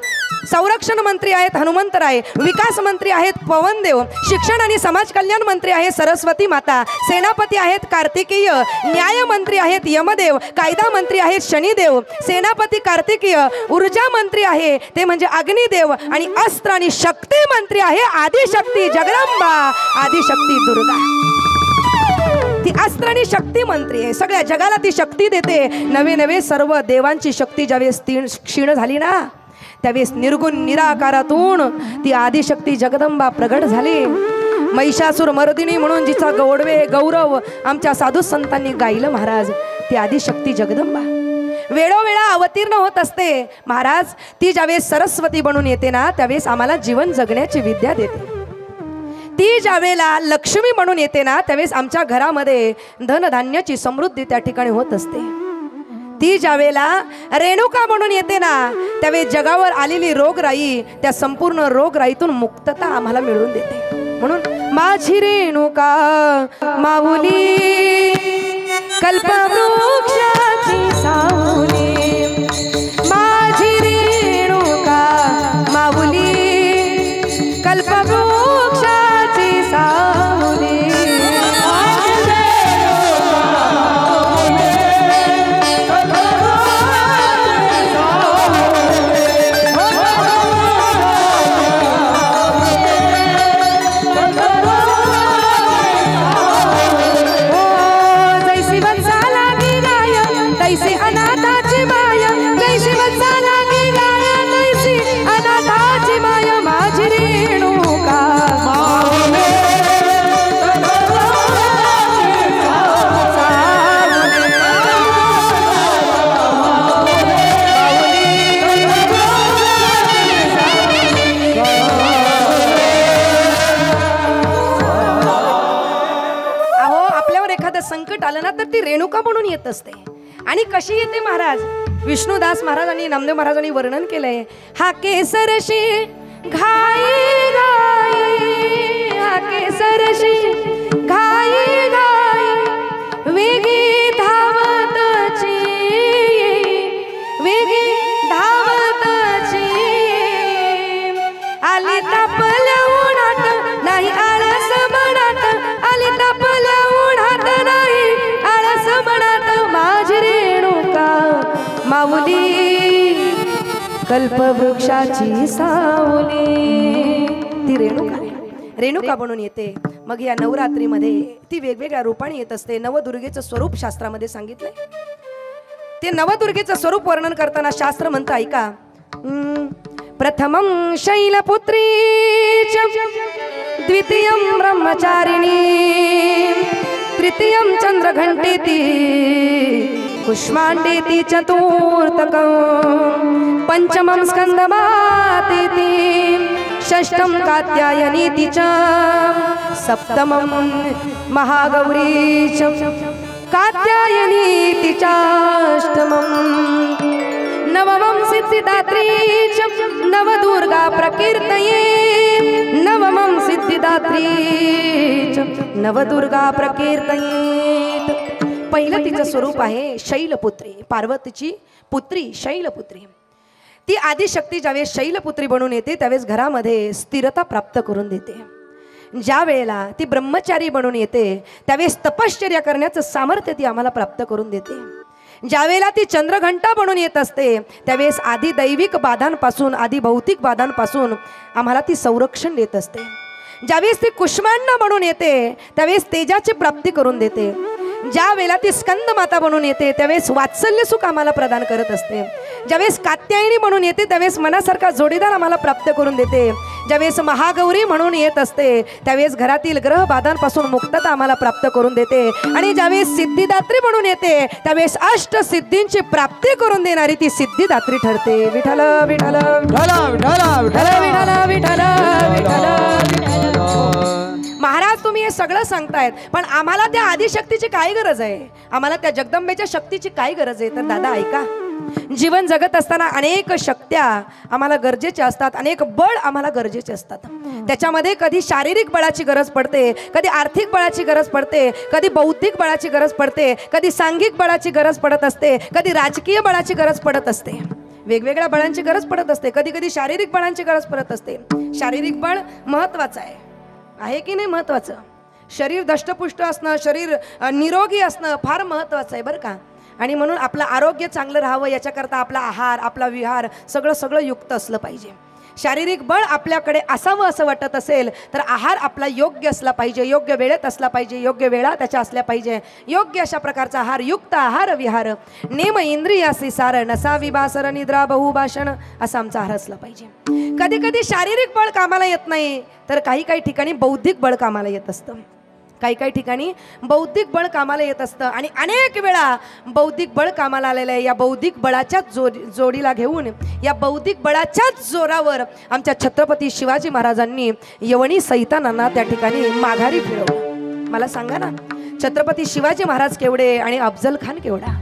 संरक्षण मंत्री आहेत हनुमंतराय. विकास मंत्री आहेत पवनदेव. शिक्षण आणि समाज कल्याण मंत्री आहे सरस्वती माता. सेनापती आहेत कार्तिकेय. न्याय मंत्री आहेत यमदेव. कायदा मंत्री आहेत शनिदेव. सेनापती कार्तिकेय. ऊर्जा मंत्री आहे ते म्हणजे अग्निदेव. आणि अस्त्र आणि शक्ती मंत्री आहे आदिशक्ती जगदंबा, आदिशक्ती दुर्गा. ती अस्त्र आणि शक्ती मंत्री आहे. सगळ्या जगाला ती शक्ती देते. नवे सर्व देवांची शक्ती ज्यावेळेस क्षीण झाली ना, त्यावेळेस निर्गुण निराकारातून ती आदिशक्ती जगदंबा प्रगट झाली. महिषासुर मर्दिनी म्हणून जिचा गौरव आमच्या साधू संतांनी गायलं महाराज, ती आदिशक्ती जगदंबा वेळोवेळा अवतीर्ण होत असते. महाराज ती ज्यावेळेस सरस्वती बनून येते ना, त्यावेळेस आम्हाला जीवन जगण्याची विद्या देते. ती ज्यावेळेला लक्ष्मी म्हणून येते ना, त्यावेळेस आमच्या घरामध्ये धनधान्याची समृद्धी त्या ठिकाणी होत असते. ती ज्यावेळेला रेणुका म्हणून येते ना, त्यावेळेस जगावर आलेली रोगराई, त्या संपूर्ण रोगराईतून मुक्तता आम्हाला मिळवून देते. म्हणून माझी रेणुका माऊली कल्पवृक्षाची सावली. माझी रेणुका माऊली कल्पवृक्षाची सावली. चालना तर ती रेणुका म्हणून येत असते. आणि कशी येते महाराज? विष्णुदास महाराज आणि नामदेव महाराजांनी वर्णन केलंय. हा केसरशी घाई घाई, हा केसरशी घाई घाई, वेगी धावतची, वेगी धावतची, आली तापल्या उन्हात नाही आळस मनात, आली तापल्या उन्हात नाही आळस मनात, माझी रेणुका माऊली कल्पवृक्षाची सावली. ती रेणुका रेणुका बनून येते. मग या नवरात्रीमध्ये ती वेगवेगळ्या रूपाने येत असते. नवदुर्गेचं स्वरूप शास्त्रामध्ये सांगितलंय. ते नवदुर्गेचं स्वरूप वर्णन करताना शास्त्र म्हणतं ऐका. प्रथमं शैलपुत्री, द्वितीयं ब्रह्मचारिणी, तृतीयं चंद्रघंटेती, कुष्मांडेती चतुर्थकं, पंचमं स्कंदमातेती, षष्ठं कात्यायनीती च, सप्तमं महागौरी च, कात्यायनीती चाष्टमं, नवमं सिद्धिदात्री च, नवदुर्गा प्रकीर्तये, नवमं सिद्धिदात्री च, नवदुर्गा प्रकीर्तयेत. पहिलं तिचं स्वरूप आहे शैलपुत्री, पार्वतीची पुत्री शैलपुत्री. ती आदिशक्ती ज्यावेळेस शैलपुत्री बनून येते त्यावेळेस घरामध्ये स्थिरता प्राप्त करून देते. ज्या वेळेला ती ब्रह्मचारी बनून येते त्यावेळेस तपश्चर्या करण्याचं सामर्थ्य ती आम्हाला प्राप्त करून देते. ज्या वेळेला ती चंद्रघंटा बनून येत असते त्यावेळेस आधी दैविक बाधांपासून आधी भौतिक बाधांपासून आम्हाला ती संरक्षण देत असते. ज्यावेळेस ती कुष्मांड बनून येते त्यावेळेस तेजाची प्राप्ती करून देते. ज्या वेळेला ती स्कंद माता बनून येते त्यावेळेस वात्सल्य सुख आम्हाला प्रदान करत असते. ज्यावेळेस कात्यायनी म्हणून येते त्यावेळेस मनासारखा जोडीदार आम्हाला प्राप्त करून देते. ज्यावेळेस महागौरी म्हणून येत असते त्यावेळेस घरातील ग्रह बाधांपासून मुक्तता आम्हाला प्राप्त करून देते. आणि ज्यावेळेस सिद्धिदात्री म्हणून येते त्यावेळेस अष्ट सिद्धींची प्राप्ती करून देणारी ती सिद्धिदात्री ठरते. विठ्ठल विठ्ठल विठ्ठल विठ्ठल विठ्ठल विठ्ठल. महाराज तुम्ही हे सगळं सांगतायत पण आम्हाला त्या आदिशक्तीची काय गरज आहे? आम्हाला त्या जगदंबेच्या शक्तीची काय गरज आहे? तर दादा ऐका, जीवन जगत असताना अनेक शक्त्या आम्हाला गरजेच्या असतात, अनेक बळ आम्हाला गरजेचे असतात. त्याच्यामध्ये कधी शारीरिक बळाची गरज पडते, कधी आर्थिक बळाची गरज पडते, कधी बौद्धिक बळाची गरज पडते, कधी सांघिक बळाची गरज पडत असते, कधी राजकीय बळाची गरज पडत असते. वेगवेगळ्या बळांची गरज पडत असते. कधी कधी शारीरिक बळांची गरज पडत असते. शारीरिक बळ महत्वाचं आहे की नाही? महत्वाचं. शरीर दष्टपुष्ट असणं, शरीर निरोगी असणं फार महत्वाचं आहे बरं का. आणि म्हणून आपलं आरोग्य चांगलं राहावं याच्याकरता आपला आहार, आपला विहार सगळं युक्त असलं पाहिजे. शारीरिक बळ आपल्याकडे असावं असं वाटत असेल तर आहार आपला योग्य असला पाहिजे, योग्य वेळेत असला पाहिजे, योग्य वेळा त्याच्या असल्या पाहिजे. योग्य अशा प्रकारचा आहार, युक्त आहार विहार, नेम इंद्रियासी सार, नसा विभासर निद्रा बहुभाषण असा आमचा आहार असला पाहिजे. कधी कधी शारीरिक बळ कामाला येत नाही तर काही ठिकाणी बौद्धिक बळ कामाला येत असतं. काही ठिकाणी बौद्धिक बळ कामाला येत असतं. आणि अनेक वेळा बौद्धिक बळ कामाला आलेलं आहे. या बौद्धिक बळाच्याच जोडीला घेऊन, या बौद्धिक बळाच्याच जोरावर आमच्या छत्रपती शिवाजी महाराजांनी यवनी सैतानांना त्या ठिकाणी माघारी फिरवलं. मला सांगा ना, छत्रपती शिवाजी महाराज केवढे आणि अफजल खान केवढा?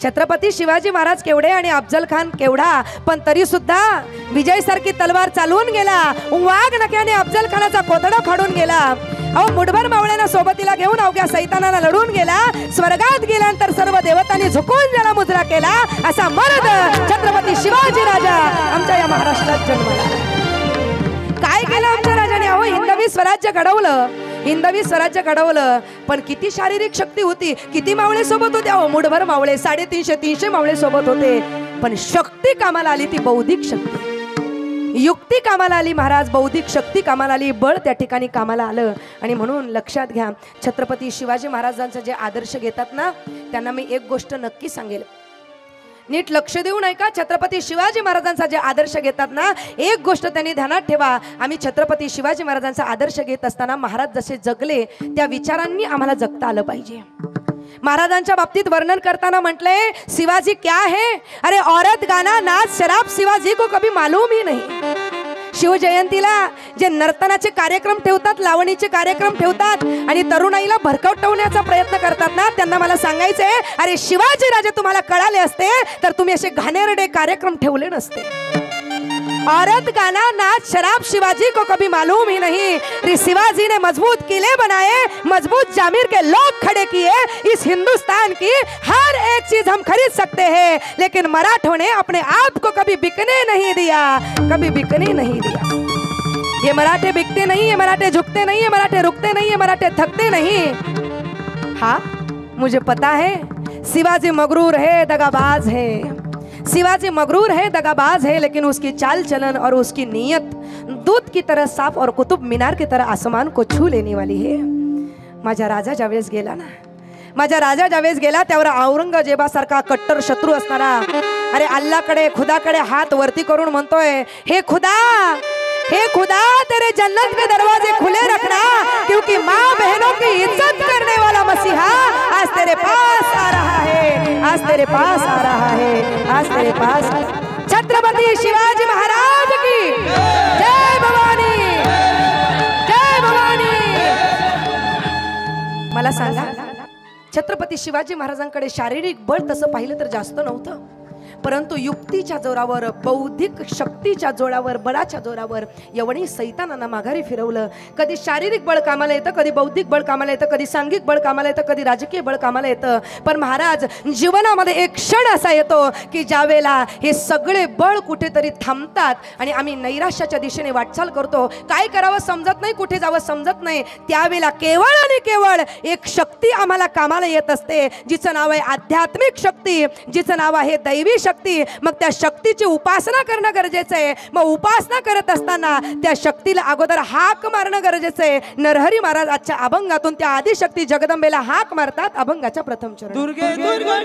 छत्रपती शिवाजी महाराज केवढे आणि अफजल खान केवढा, पण तरी सुद्धा विजय सारखी तलवार चालवून गेला. वाघ नक्याने अफजल खानाचा कोथडा फाडून गेला. अहो मुठभर मावळ्यांना सोबतीला घेऊन अवघ्या सैतानाला लढून गेला. स्वर्गात गेल्यानंतर सर्व देवतांनी झुकून ज्याला मुजरा केला असा मर्द छत्रपती शिवाजी राजा आमच्या या महाराष्ट्रात जन्मला. काय केलं आमच्या राजाने? अहो हिंदवी स्वराज्य घडवलं, हिंदवी स्वराज्य घडवलं, पण किती शारीरिक शक्ती होती, किती मावळे सोबत होते. अहो मुठभर मावळे, 350 मावळे सोबत होते, पण शक्ती कामाला आली ती बौद्धिक शक्ती. युक्ती कामाला आली महाराज, बौद्धिक शक्ती कामाला आली, बळ त्या ठिकाणी कामाला आलं. आणि म्हणून लक्षात घ्या, छत्रपती शिवाजी महाराजांचा जे आदर्श घेतात ना त्यांना मी एक गोष्ट नक्की सांगेल, नीट लक्ष देऊन ऐका. छत्रपती शिवाजी महाराजांचा जे आदर्श घेतात ना, एक गोष्ट त्यांनी ध्यानात ठेवा. आम्ही छत्रपती शिवाजी महाराजांचा आदर्श घेत असताना महाराज जसे जगले त्या विचारांनी आम्हाला जगता आलं पाहिजे. महाराजांच्या बाबतीत वर्णन करताना म्हटलंय, शिवाजी क्या है, अरे औरत गाना नाच शराब शिवाजी को कभी मालूम ही नहीं. शिवजयंतीला जे नर्तनाचे कार्यक्रम ठेवतात, लावणीचे कार्यक्रम ठेवतात आणि तरुणाईला भरकवटवण्याचा प्रयत्न करतात ना, त्यांना मला सांगायचंय, अरे शिवाजी राजे तुम्हाला कळाले असते तर तुम्ही असे घाणेरडे कार्यक्रम ठेवले नसते. औरत गाना नाच शराब शिवाजी को कभी मालूम ही नहीं. रे शिवाजी ने मजबूत किले बनाए, मजबूत जामीर के लोग खड़े किए. इस हिंदुस्तान की हर एक चीज हम खरीद सकते हैं, लेकिन मराठों ने अपने आप को कभी बिकने नहीं दिया, कभी बिकने नहीं दिया. ये मराठे बिकते नहीं, ये मराठे झुकते नहीं, ये मराठे रुकते नहीं, ये मराठे थकते नहीं. हाँ मुझे पता है शिवाजी मगरूर है, दगाबाज है. शिवाजी मगरूर है, दगाबाज है, लेकिन उसकी चाल चलन और उसकी नीयत दूध की तरह साफ और कुतुब मीनार की तरह आसमान को छू लेने वाली है. माझा राजा ज्यावेळेस गेला ना, माझा राजा ज्यावेळेस गेला त्यावर औरंगजेबासारखा कट्टर शत्रू असणारा, अरे अल्लाकडे खुदाकडे हात वरती करून म्हणतोय, हे खुदा, हे खुदा, तेरे जन्नत के दरवाजे खुले रखना, क्योंकि माँ बहनों की इज्जत करने वाला मसीहा आज तेरे पास आ रहा है, आज तेरे पास आ रहा है, आज तेरे पास. छत्रपति शिवाजी महाराज की जय भवानी, जय भवानी. मला सांगा, छत्रपती शिवाजी महाराजांकडे शारीरिक बळ तसं पाहिलं तर जास्त नव्हतं, परंतु युक्तीच्या जोरावर, बौद्धिक शक्तीच्या जोरावर, बळाच्या जोरावर यवनी सैतानांना माघारी फिरवलं. कधी शारीरिक बळ कामाला येतं, कधी बौद्धिक बळ कामाला येतं, कधी सांघिक बळ कामाला येतं, कधी राजकीय बळ कामाला येतं. पण महाराज, जीवनामध्ये एक क्षण असा येतो की ज्यावेळेला हे सगळे बळ कुठेतरी थांबतात आणि आम्ही नैराश्याच्या दिशेने वाटचाल करतो. काय करावं समजत नाही, कुठे जावं समजत नाही. त्यावेळेला केवळ आणि केवळ एक शक्ती आम्हाला कामाला येत असते, जिचं नाव आहे आध्यात्मिक शक्ती, जिचं नाव आहे दैवी शक्ती. मग त्या शक्तीची उपासना करणं गरजेचं आहे. मग उपासना करत असताना त्या शक्तीला अगोदर हाक मारणं गरजेचं आहे. नरहरी महाराज आजच्या अभंगातून त्या आदिशक्ती जगदंबेला हाक मारतात. अभंगाच्या प्रथम चरण. दुर्गे दुर्गे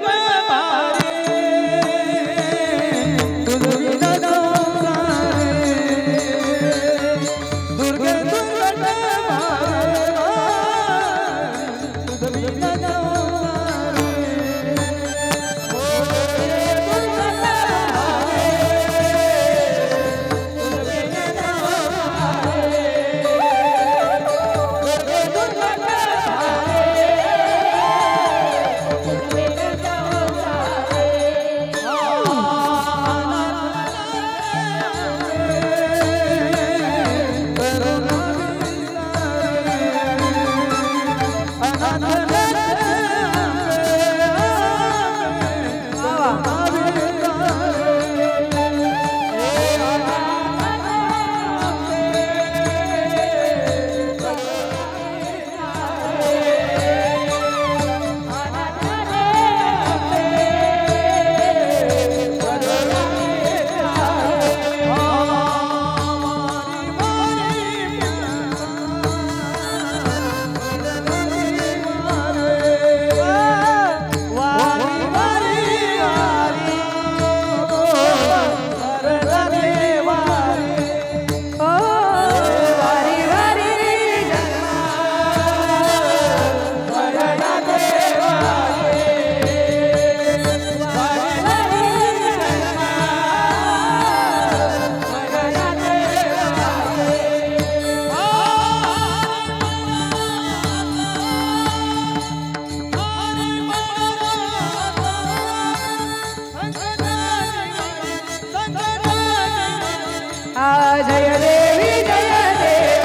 जय देवी जय देवी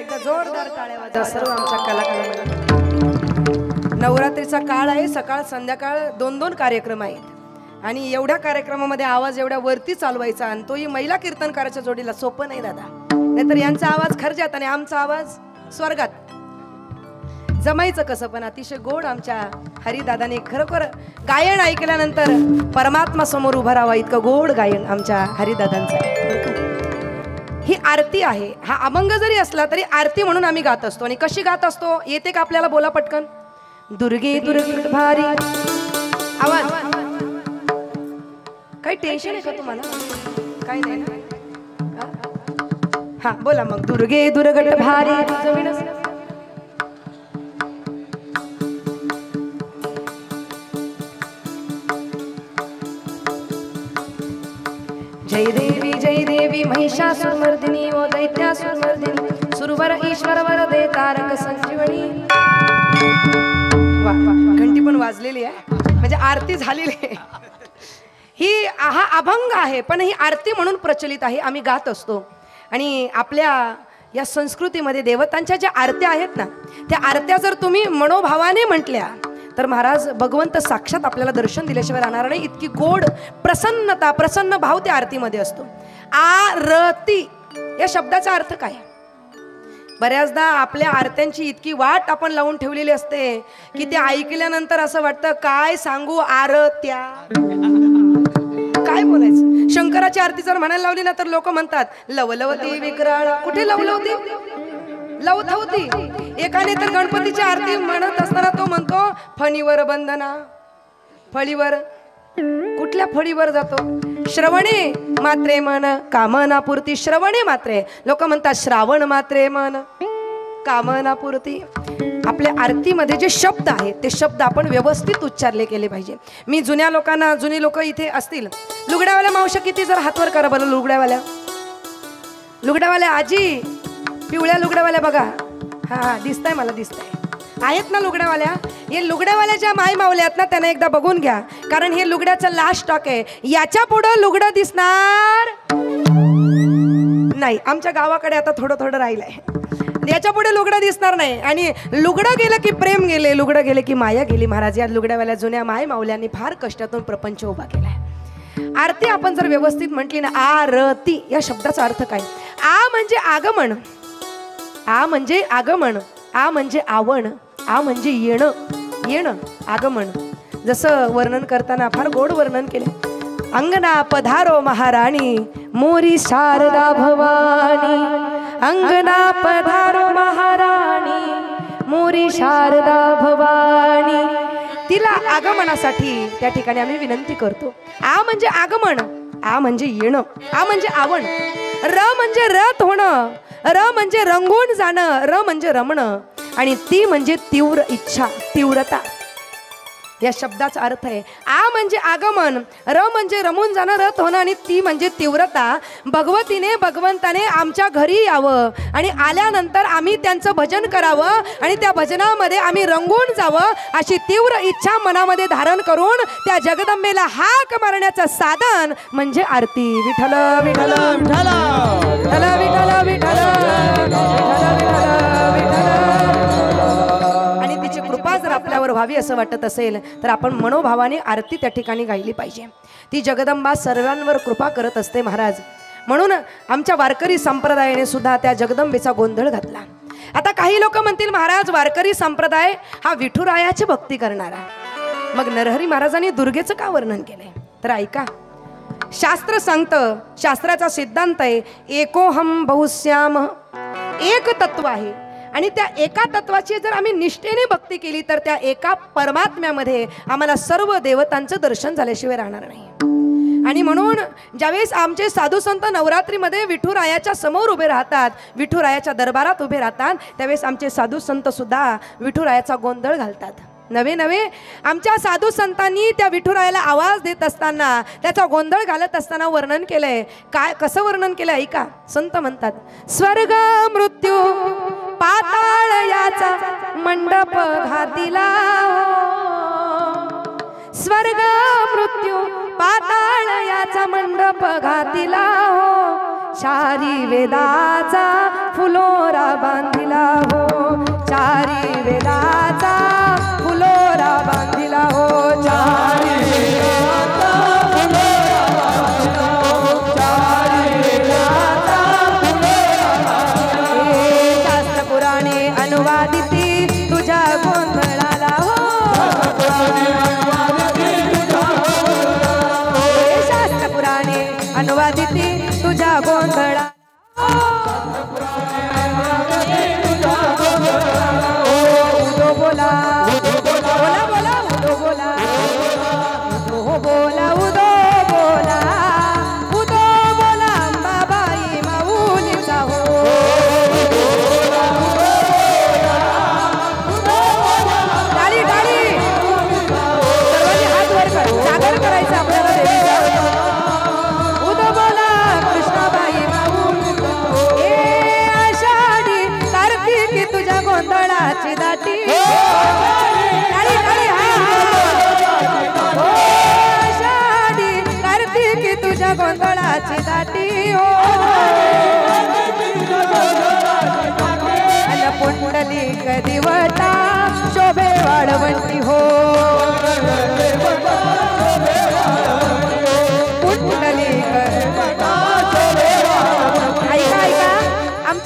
एकदा जोरदार टाळ्या वाजवा सर्व आमच्या कलाकारांना. नवरात्रीचा काळ आहे, सकाळ संध्याकाळ 2-2 कार्यक्रम आहेत आणि एवढ्या कार्यक्रमामध्ये आवाज एवढ्या वरती चालवायचा आणि तोही महिला कीर्तनकाराच्या जोडीला सोपं नाही दादा. नाहीतर यांचा आवाज खर्जात आणि आमचा आवाज स्वर्गात. जमायचं कसं? पण अतिशय गोड आमच्या हरिदादाने खरोखर गायन ऐकल्यानंतर परमात्मा समोर उभा राहावा इतकं गोड गायन आमच्या हरिदादांचं आहे. ही आरती आहे. हा अभंग जरी असला तरी आरती म्हणून आम्ही गात असतो. आणि कशी गात असतो येते का आपल्याला? बोला पटकन. दुर्गे दुर्गे भारी आवाज. काही टेन्शन आहे का तुम्हाला? काही नाही ना. हा बोला मग. दुर्गे दुर्गट भारी तुझं विणस. जय देवी महिषासुरमर्दिनी ओ दैत्यासुरमर्दिनी सुरवर ईश्वर वरदे तारक संजीवनी. वा घंटी पण वाजलेली आहे, म्हणजे आरती झालेली आहे. ही हा अभंग आहे, पण ही आरती म्हणून प्रचलित आहे, आम्ही गात असतो. आणि आपल्या या संस्कृतीमध्ये देवतांच्या ज्या आरत्या आहेत ना, त्या आरत्या जर तुम्ही मनोभावाने म्हटल्या तर महाराज भगवंत साक्षात आपल्याला दर्शन दिल्याशिवाय राहणार नाही. इतकी गोड प्रसन्नता, प्रसन्न भाव त्या आरतीमध्ये असतो. आरती या शब्दाचा अर्थ काय? बऱ्याचदा आपल्या आरत्यांची इतकी वाट आपण लावून ठेवलेली असते की ते ऐकल्यानंतर असं वाटतं काय सांगू आरत्या, काय बोलायचं. शंकराची आरती जर म्हणायला लावली ना तर लोक म्हणतात लवलवती विक्राळ. कुठे लवलवती? लवथवती. एकाने तर गणपतीची आरती म्हणत असताना तो म्हणतो फणीवर बंधना. फळीवर, कुठल्या फळीवर जातो? श्रवणे मात्रे मन कामनापूर्ती. श्रवणे मात्रे, लोक म्हणतात श्रावण मात्रे मन कामनापूर्ती. आपल्या आरतीमध्ये जे शब्द आहेत ते शब्द आपण व्यवस्थित उच्चारले केले पाहिजे. मी जुन्या लोकांना, जुनी लोक इथे असतील, लुगड्यावाल्या मावशा किती जर हातवर करा बरं. लुगड्यावाल्या आजी, पिवळ्या लुगड्यावाल्या बघा. हा दिसतंय, मला दिसतंय. आहेत ना लुगड्यावाल्या? हे लुगड्यावाल्या ज्या माय मावल्या आहेत ना त्यांना एकदा बघून घ्या, कारण हे लुगड्याचं लास्ट स्टॉक आहे. याच्या पुढं लुगडं दिसणार नाही. आमच्या गावाकडे आता थोडं थोडं राहिलंय. याच्या पुढे लुगडं दिसणार नाही. आणि लुगडं गेलं की प्रेम गेले, लुगडं गेले की माया गेली. महाराज या लुगड्यावाल्या जुन्या माय मावल्यांनी फार कष्टातून प्रपंच उभा केलाय. आरती आपण जर व्यवस्थित म्हटली ना, आरती या शब्दाचा अर्थ काय? आ म्हणजे आगमन, आ म्हणजे आगमन, आ म्हणजे आवण, आ म्हणजे येणं, येणं आगमन. जसं वर्णन करताना फार गोड वर्णन केले. अंगना पधारो महाराणी मोरी शारदा भवानी. अंगना पधारो महाराणी मोरी शारदा भवानी. तिला आगमनासाठी त्या ठिकाणी आम्ही विनंती करतो. आ म्हणजे आगमन, आ म्हणजे येणं, आ म्हणजे आवण. र म्हणजे रथ होणं, र म्हणजे रंगून जाणं, र म्हणजे रमणं. आणि ती म्हणजे तीव्र इच्छा, तीव्रता या शब्दाचा अर्थ आहे. आ म्हणजे आगमन, र म्हणजे रमून जाणं, रथ होणं, आणि ती म्हणजे तीव्रता. भगवतीने, भगवंताने आमच्या घरी यावं आणि आल्यानंतर आम्ही त्यांचं भजन करावं आणि त्या भजनामध्ये आम्ही रंगून जावं अशी तीव्र इच्छा मनामध्ये धारण करून त्या जगदंबेला हाक मारण्याचं साधन म्हणजे आरती. विठ्ठल विठ्ठल विठ्ठल विठ्ठल विठ्ठल विठ्ठल. कृपा जर आपल्यावर व्हावी असं वाटत असेल तर आपण मनोभावाने आरती त्या ठिकाणी गायली पाहिजे. ती जगदंबा सर्वांवर कृपा करत असते महाराज. म्हणून आमच्या वारकरी संप्रदायाने सुद्धा त्या जगदंबेचा गोंधळ घातला. आता काही लोक म्हणतील महाराज वारकरी संप्रदाय हा विठुरायाची भक्ती करणारा, मग नरहरी महाराजांनी दुर्गेचं का वर्णन केलंय? तर ऐका, शास्त्र सांगतं, शास्त्राचा सिद्धांत आहे एकोहम बहुश्याम. एक तत्व आहे आणि त्या एका तत्वाची जर आम्ही निष्ठेने भक्ती केली तर त्या एका परमात्म्यामध्ये आम्हाला सर्व देवतांचं दर्शन झाल्याशिवाय राहणार नाही. आणि म्हणून ज्यावेळेस आमचे साधू संत नवरात्रीमध्ये विठुरायाच्या समोर उभे राहतात, विठुरायाच्या दरबारात उभे राहतात, त्यावेळेस आमचे साधू संत सुद्धा विठुरायाचा गोंधळ घालतात. नवे नवे आमच्या साधू संतांनी त्या विठुरायाला आवाज देत असताना, त्याचा गोंधळ घालत असताना वर्णन केलंय. काय, कसं वर्णन केलं ऐका. संत म्हणतात स्वर्ग मृत्यू पाताळ याचा मंडप घातिला. स्वर्ग मृत्यू पाताळ याचा मंडप घातिला हो. चारी वेदाचा फुलोरा बांधिला हो. चारी वेदाचा फुलोरा बांधिला हो. चारी वेदाचा फुलोरा बांधिला हो. चारी वेदाचा फुलोरा बांधिला हो. शास्त्र पुराणे अनुवादिती तुझ्या गोंधळाला हो. शास्त्र पुराणे अनुवादिती तुझ्या गोंधळा. बोला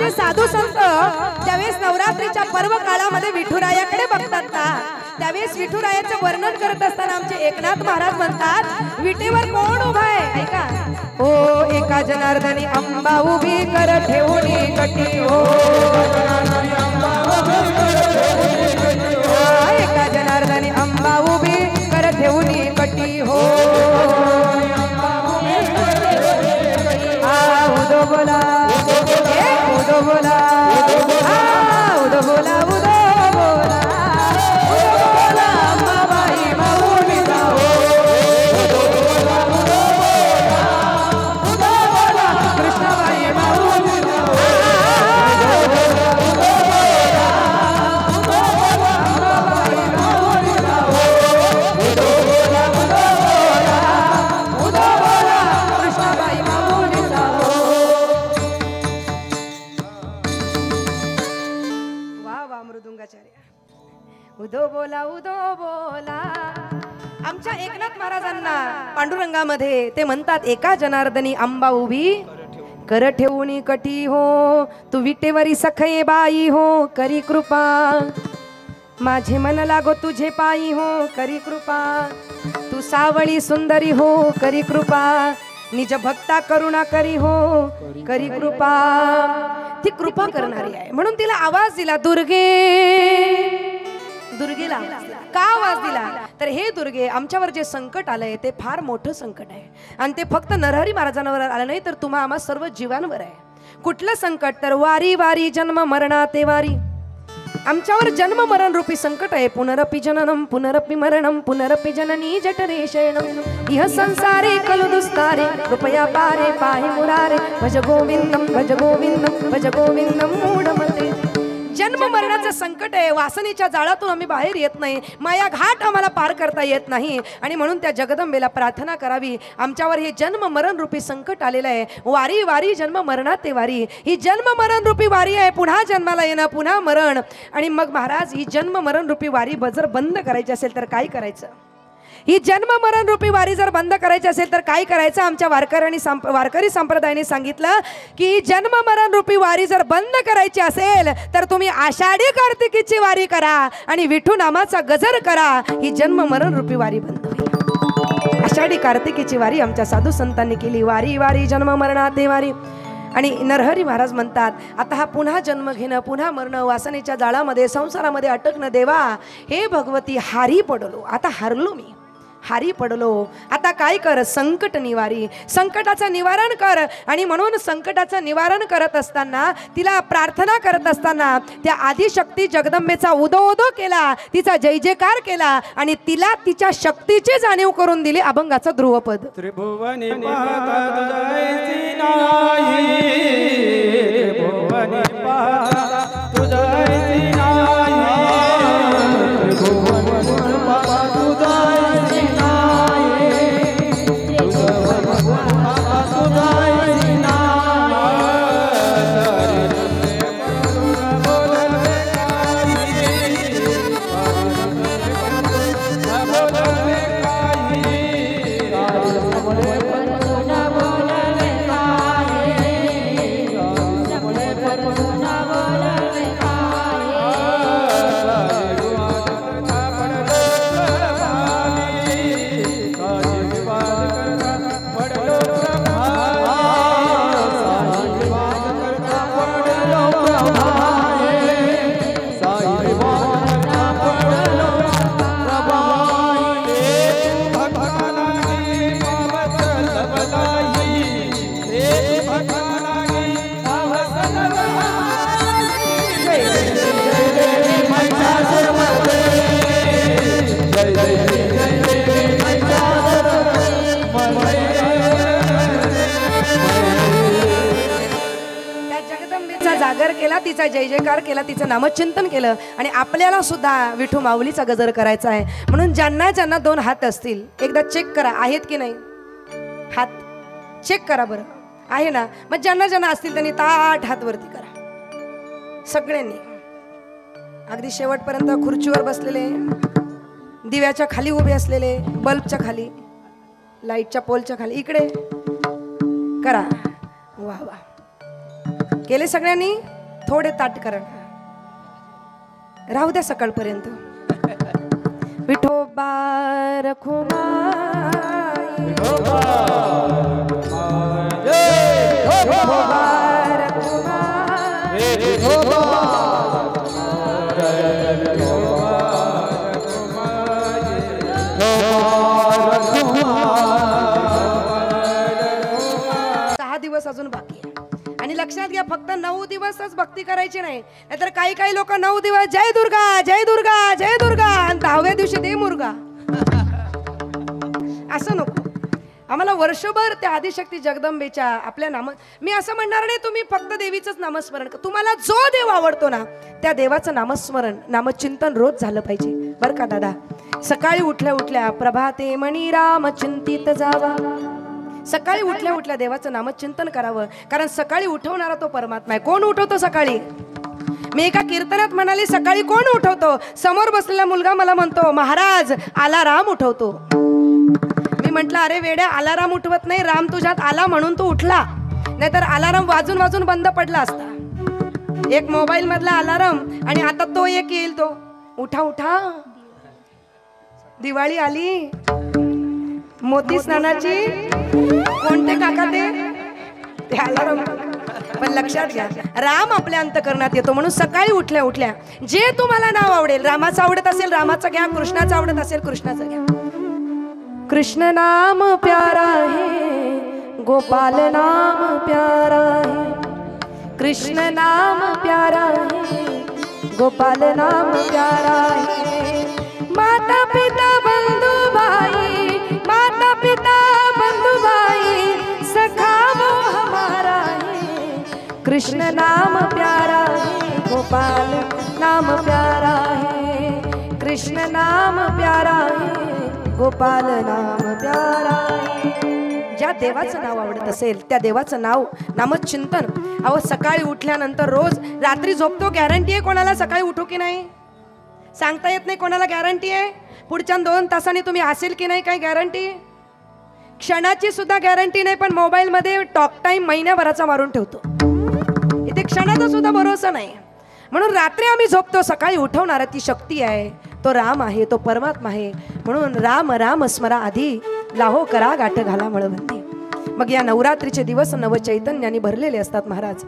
आमचे साधू संत ज्यावेळेस नवरात्रीच्या पर्व काळामध्ये विठुरायाकडे बघतात ना, त्यावेळेस विठुरायाचं वर्णन करत असताना आमचे एकनाथ महाराज म्हणतात, विटेवर कोण उभा आहे ऐका, ओ एका जनार्दनी अंबा उभी कर ठेवणी कटी हो, एका जनार्दनी अंबा उभी कर ठेवणी कटी हो, उदो बोला उदो बोला उदो बोला उदो बोला उदो बोला अंबाबाई माऊली जाओ, उदो बोला उदो बोला उदो बोला कृष्णाबाई माऊली जाओ, उदो बोला उदो बोला अंबाबाई माऊली जाओ, उदो बोला उदो बोला कृष्णाबाई माऊली जाओ. मृदुंगाचार्य उदो बोला आमच्या एकनाथ महाराजांना पांडुरंगामध्ये ते म्हणतात, एका जनार्दनी अंबा उभी कर ठेवून कटी हो, तू विटेवरी सखये बाई हो करी कृपा, माझे मन लागो तुझे पायी हो करी कृपा, तू सावळी सुंदरी हो करी कृपा, निज भक्ता करुणा करी हो करी कृपा. ती कृपा करणारी आहे म्हणून तिला आवाज दिला दुर्गे. दुर्गेला का आवाज दिला तर हे दुर्गे, आमच्यावर जे संकट आलंय ते फार मोठं संकट आहे आणि ते फक्त नरहरी महाराजांवर आलं नाही तर तुम्हा आम्हा सर्व जीवांवर आहे. कुठलं संकट तर वारी वारी जन्म मरणा ते वारी, आमच्यावर जन्म मरण रूपी संकट आहे. पुनरपि जननम पुनरपि मरणम पुनरपि जननी जठरे शयनम इह संसारे खलु दुस्तारे कृपया पारे पाहि मुरारे भज गोविंदम भज गोविंदम भज गोविंदम मूढमते. जन्म मरणाचं संकट आहे, वासनेच्या जाळातून आम्ही बाहेर येत नाही, माया घाट आम्हाला पार करता येत नाही आणि म्हणून त्या जगदंबेला प्रार्थना करावी. आमच्यावर हे जन्म मरण रूपी संकट आलेलं आहे. वारी वारी जन्म मरणात ते वारी, ही जन्म मरण रूपी वारी आहे. पुन्हा जन्माला येणं पुन्हा मरण. आणि मग महाराज ही जन्म मरण रूपी वारी जर बंद करायची असेल तर काय करायचं? ही जन्म मरण रूपी वारी जर बंद करायची असेल तर काय करायचं? आमच्या वारकरी संप्रदायाने सांगितलं की जन्म मरण रूपी वारी जर बंद करायची असेल तर तुम्ही आषाढी कार्तिकीची वारी करा आणि विठू नामाचा गजर करा. ही जन्म मरण रूपी वारी बंद होईल. आषाढी कार्तिकीची वारी आमच्या साधू संतांनी केली. वारी वारी जन्म मरणाते वारी. आणि नरहरी महाराज म्हणतात, आता हा पुन्हा जन्म घेणं पुन्हा मरणं वासनेच्या जाळामध्ये संसारामध्ये अटकणं देवा हे भगवती हारी पडलो. आता हारलो मी, हारी पडलो. आता काय कर? संकट निवारी, संकटाचं निवारण कर. आणि म्हणून संकटाचं निवारण करत असताना तिला प्रार्थना करत असताना त्या आदिशक्ती जगदंबेचा उदो उदो केला, तिचा जय जयकार केला आणि तिला तिच्या शक्तीची जाणीव करून दिली अभंगाचं ध्रुवपद. त्रिभुवनी पाहता तुझायची नाही, त्रिभुवनी पाहता तुझायची नाही, त्रिभुवनी पाहता तुझायची जागर केला, तिचा जय जयकार केला, तिचं नामचिंतन केलं. आणि आपल्याला सुद्धा विठू माऊलीचा गजर करायचा आहे. म्हणून ज्यांना ज्यांना दोन हात असतील एकदा चेक करा आहेत की नाही. हात चेक करा बरं, आहे ना? मग ज्यांना ज्यांना असतील त्यांनी ताठ हात वरती करा सगळ्यांनी. अगदी शेवटपर्यंत खुर्चीवर बसलेले, दिव्याच्या खाली उभे असलेले, बल्बच्या खाली, लाईटच्या पोलच्या खाली, इकडे करा. वा वा. केले सगळ्यांनी? थोडे ताट करा, राहू द्या सकाळपर्यंत. विठोबा रखुमाई, विठोबा रखुमाई, दिवस अजून बाकी आहे. आणि लक्षात घ्या, फक्त 9 दिवसच भक्ती करायची नाही, नाहीतर काही काही लोक 9 दिवस जय दुर्गा जय दुर्गा जय दुर्गा आणि 10व्या दिवशी दे मुर्गा. असं नको. आम्हाला वर्षभर त्या आदिशक्ती जगदंबेच्या आपल्या नाम, मी असं म्हणणार नाही तुम्ही फक्त देवीचंच नामस्मरण, तुम्हाला जो देव आवडतो ना त्या देवाचं नामस्मरण नामचिंतन रोज झालं पाहिजे बरं का दादा. सकाळी उठल्या उठल्या प्रभाते मणी राम चिंतित जावा, सकाळी उठल्या उठल्या देवाचं नामचिंतन करावं, कारण सकाळी उठवणारा तो परमात्मा आहे. कोण उठवतो सकाळी? मी एका कीर्तनात म्हणाली, सकाळी कोण उठवतो? समोर बसलेला मुलगा मला म्हणतो, महाराज आला राम उठवतो. मी म्हटलं, अरे वेड्या, अलाराम उठवत नाही, राम तुझ्यात आला म्हणून तू उठला, नाहीतर अलाराम वाजून वाजून बंद पडला असता. एक मोबाईल मधला अलाराम आणि आता तो एक येईल, तो उठा उठा, दिवाळी आली, मोती स्नानाची, कोणते काका ते अलाराम. पण लक्षात घ्या, राम आपल्या अंतकरणात येतो, म्हणून सकाळी उठल्या उठल्या जे तुम्हाला नाव आवडेल, रामाचं आवडत असेल रामाचं घ्या, कृष्णाचं आवडत असेल कृष्णाचं घ्या. कृष्ण नाम प्यारा है, गोपाल नाम प्यारा है, कृष्ण नाम प्यारा है, गोपाल नाम प्यारा है. माता पिता बंधु भाई, माता पिता बंधु भाई, सखा वो हमारा है. कृष्ण नाम प्यारा है, गोपाल नाम प्यारा है, कृष्ण नाम प्यारा है, गोपाल नाम प्यारा है. ज्या देवाचं नाव आवडत असेल त्या देवाचं नाव नामचिंतन. अहो सकाळी उठल्यानंतर रोज, रात्री झोपतो, गॅरंटी आहे कोणाला सकाळी उठू की नाही सांगता येत नाही, कोणाला गॅरंटी आहे पुढच्या 2 तासांनी तुम्ही असेल की नाही, काही गॅरंटी? क्षणाची सुद्धा गॅरंटी नाही. पण मोबाईल मध्ये टॉक टाइम महिन्याभराचा मारून ठेवतो, इथे क्षणाचा सुद्धा भरोसा नाही. म्हणून रात्री आम्ही झोपतो, सकाळी उठवणारा ती शक्ती आहे, तो राम आहे, तो परमात्मा आहे. म्हणून राम राम स्मरा आधी, लाहो करा गाठ घाला मळवंती. मग या नवरात्रीचे दिवस नवचैतन्याने भरलेले असतात महाराज.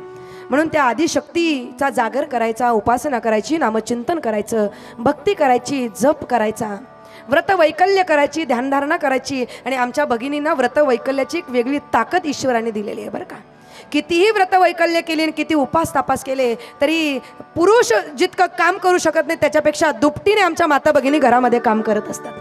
म्हणून त्या आदिशक्तीचा जागर करायचा, उपासना करायची, नामचिंतन करायचं, भक्ती करायची, जप करायचा, व्रत वैकल्य करायची, ध्यानधारणा करायची. आणि आमच्या भगिनींना व्रत वैकल्याची एक वेगळी ताकद ईश्वराने दिलेली आहे बरं का. कितीही व्रत वैकल्य केली आणि किती उपास तापास केले तरी पुरुष जितकं काम करू शकत नाही त्याच्यापेक्षा दुपटीने आमच्या माता भगिनी घरामध्ये काम करत असतात.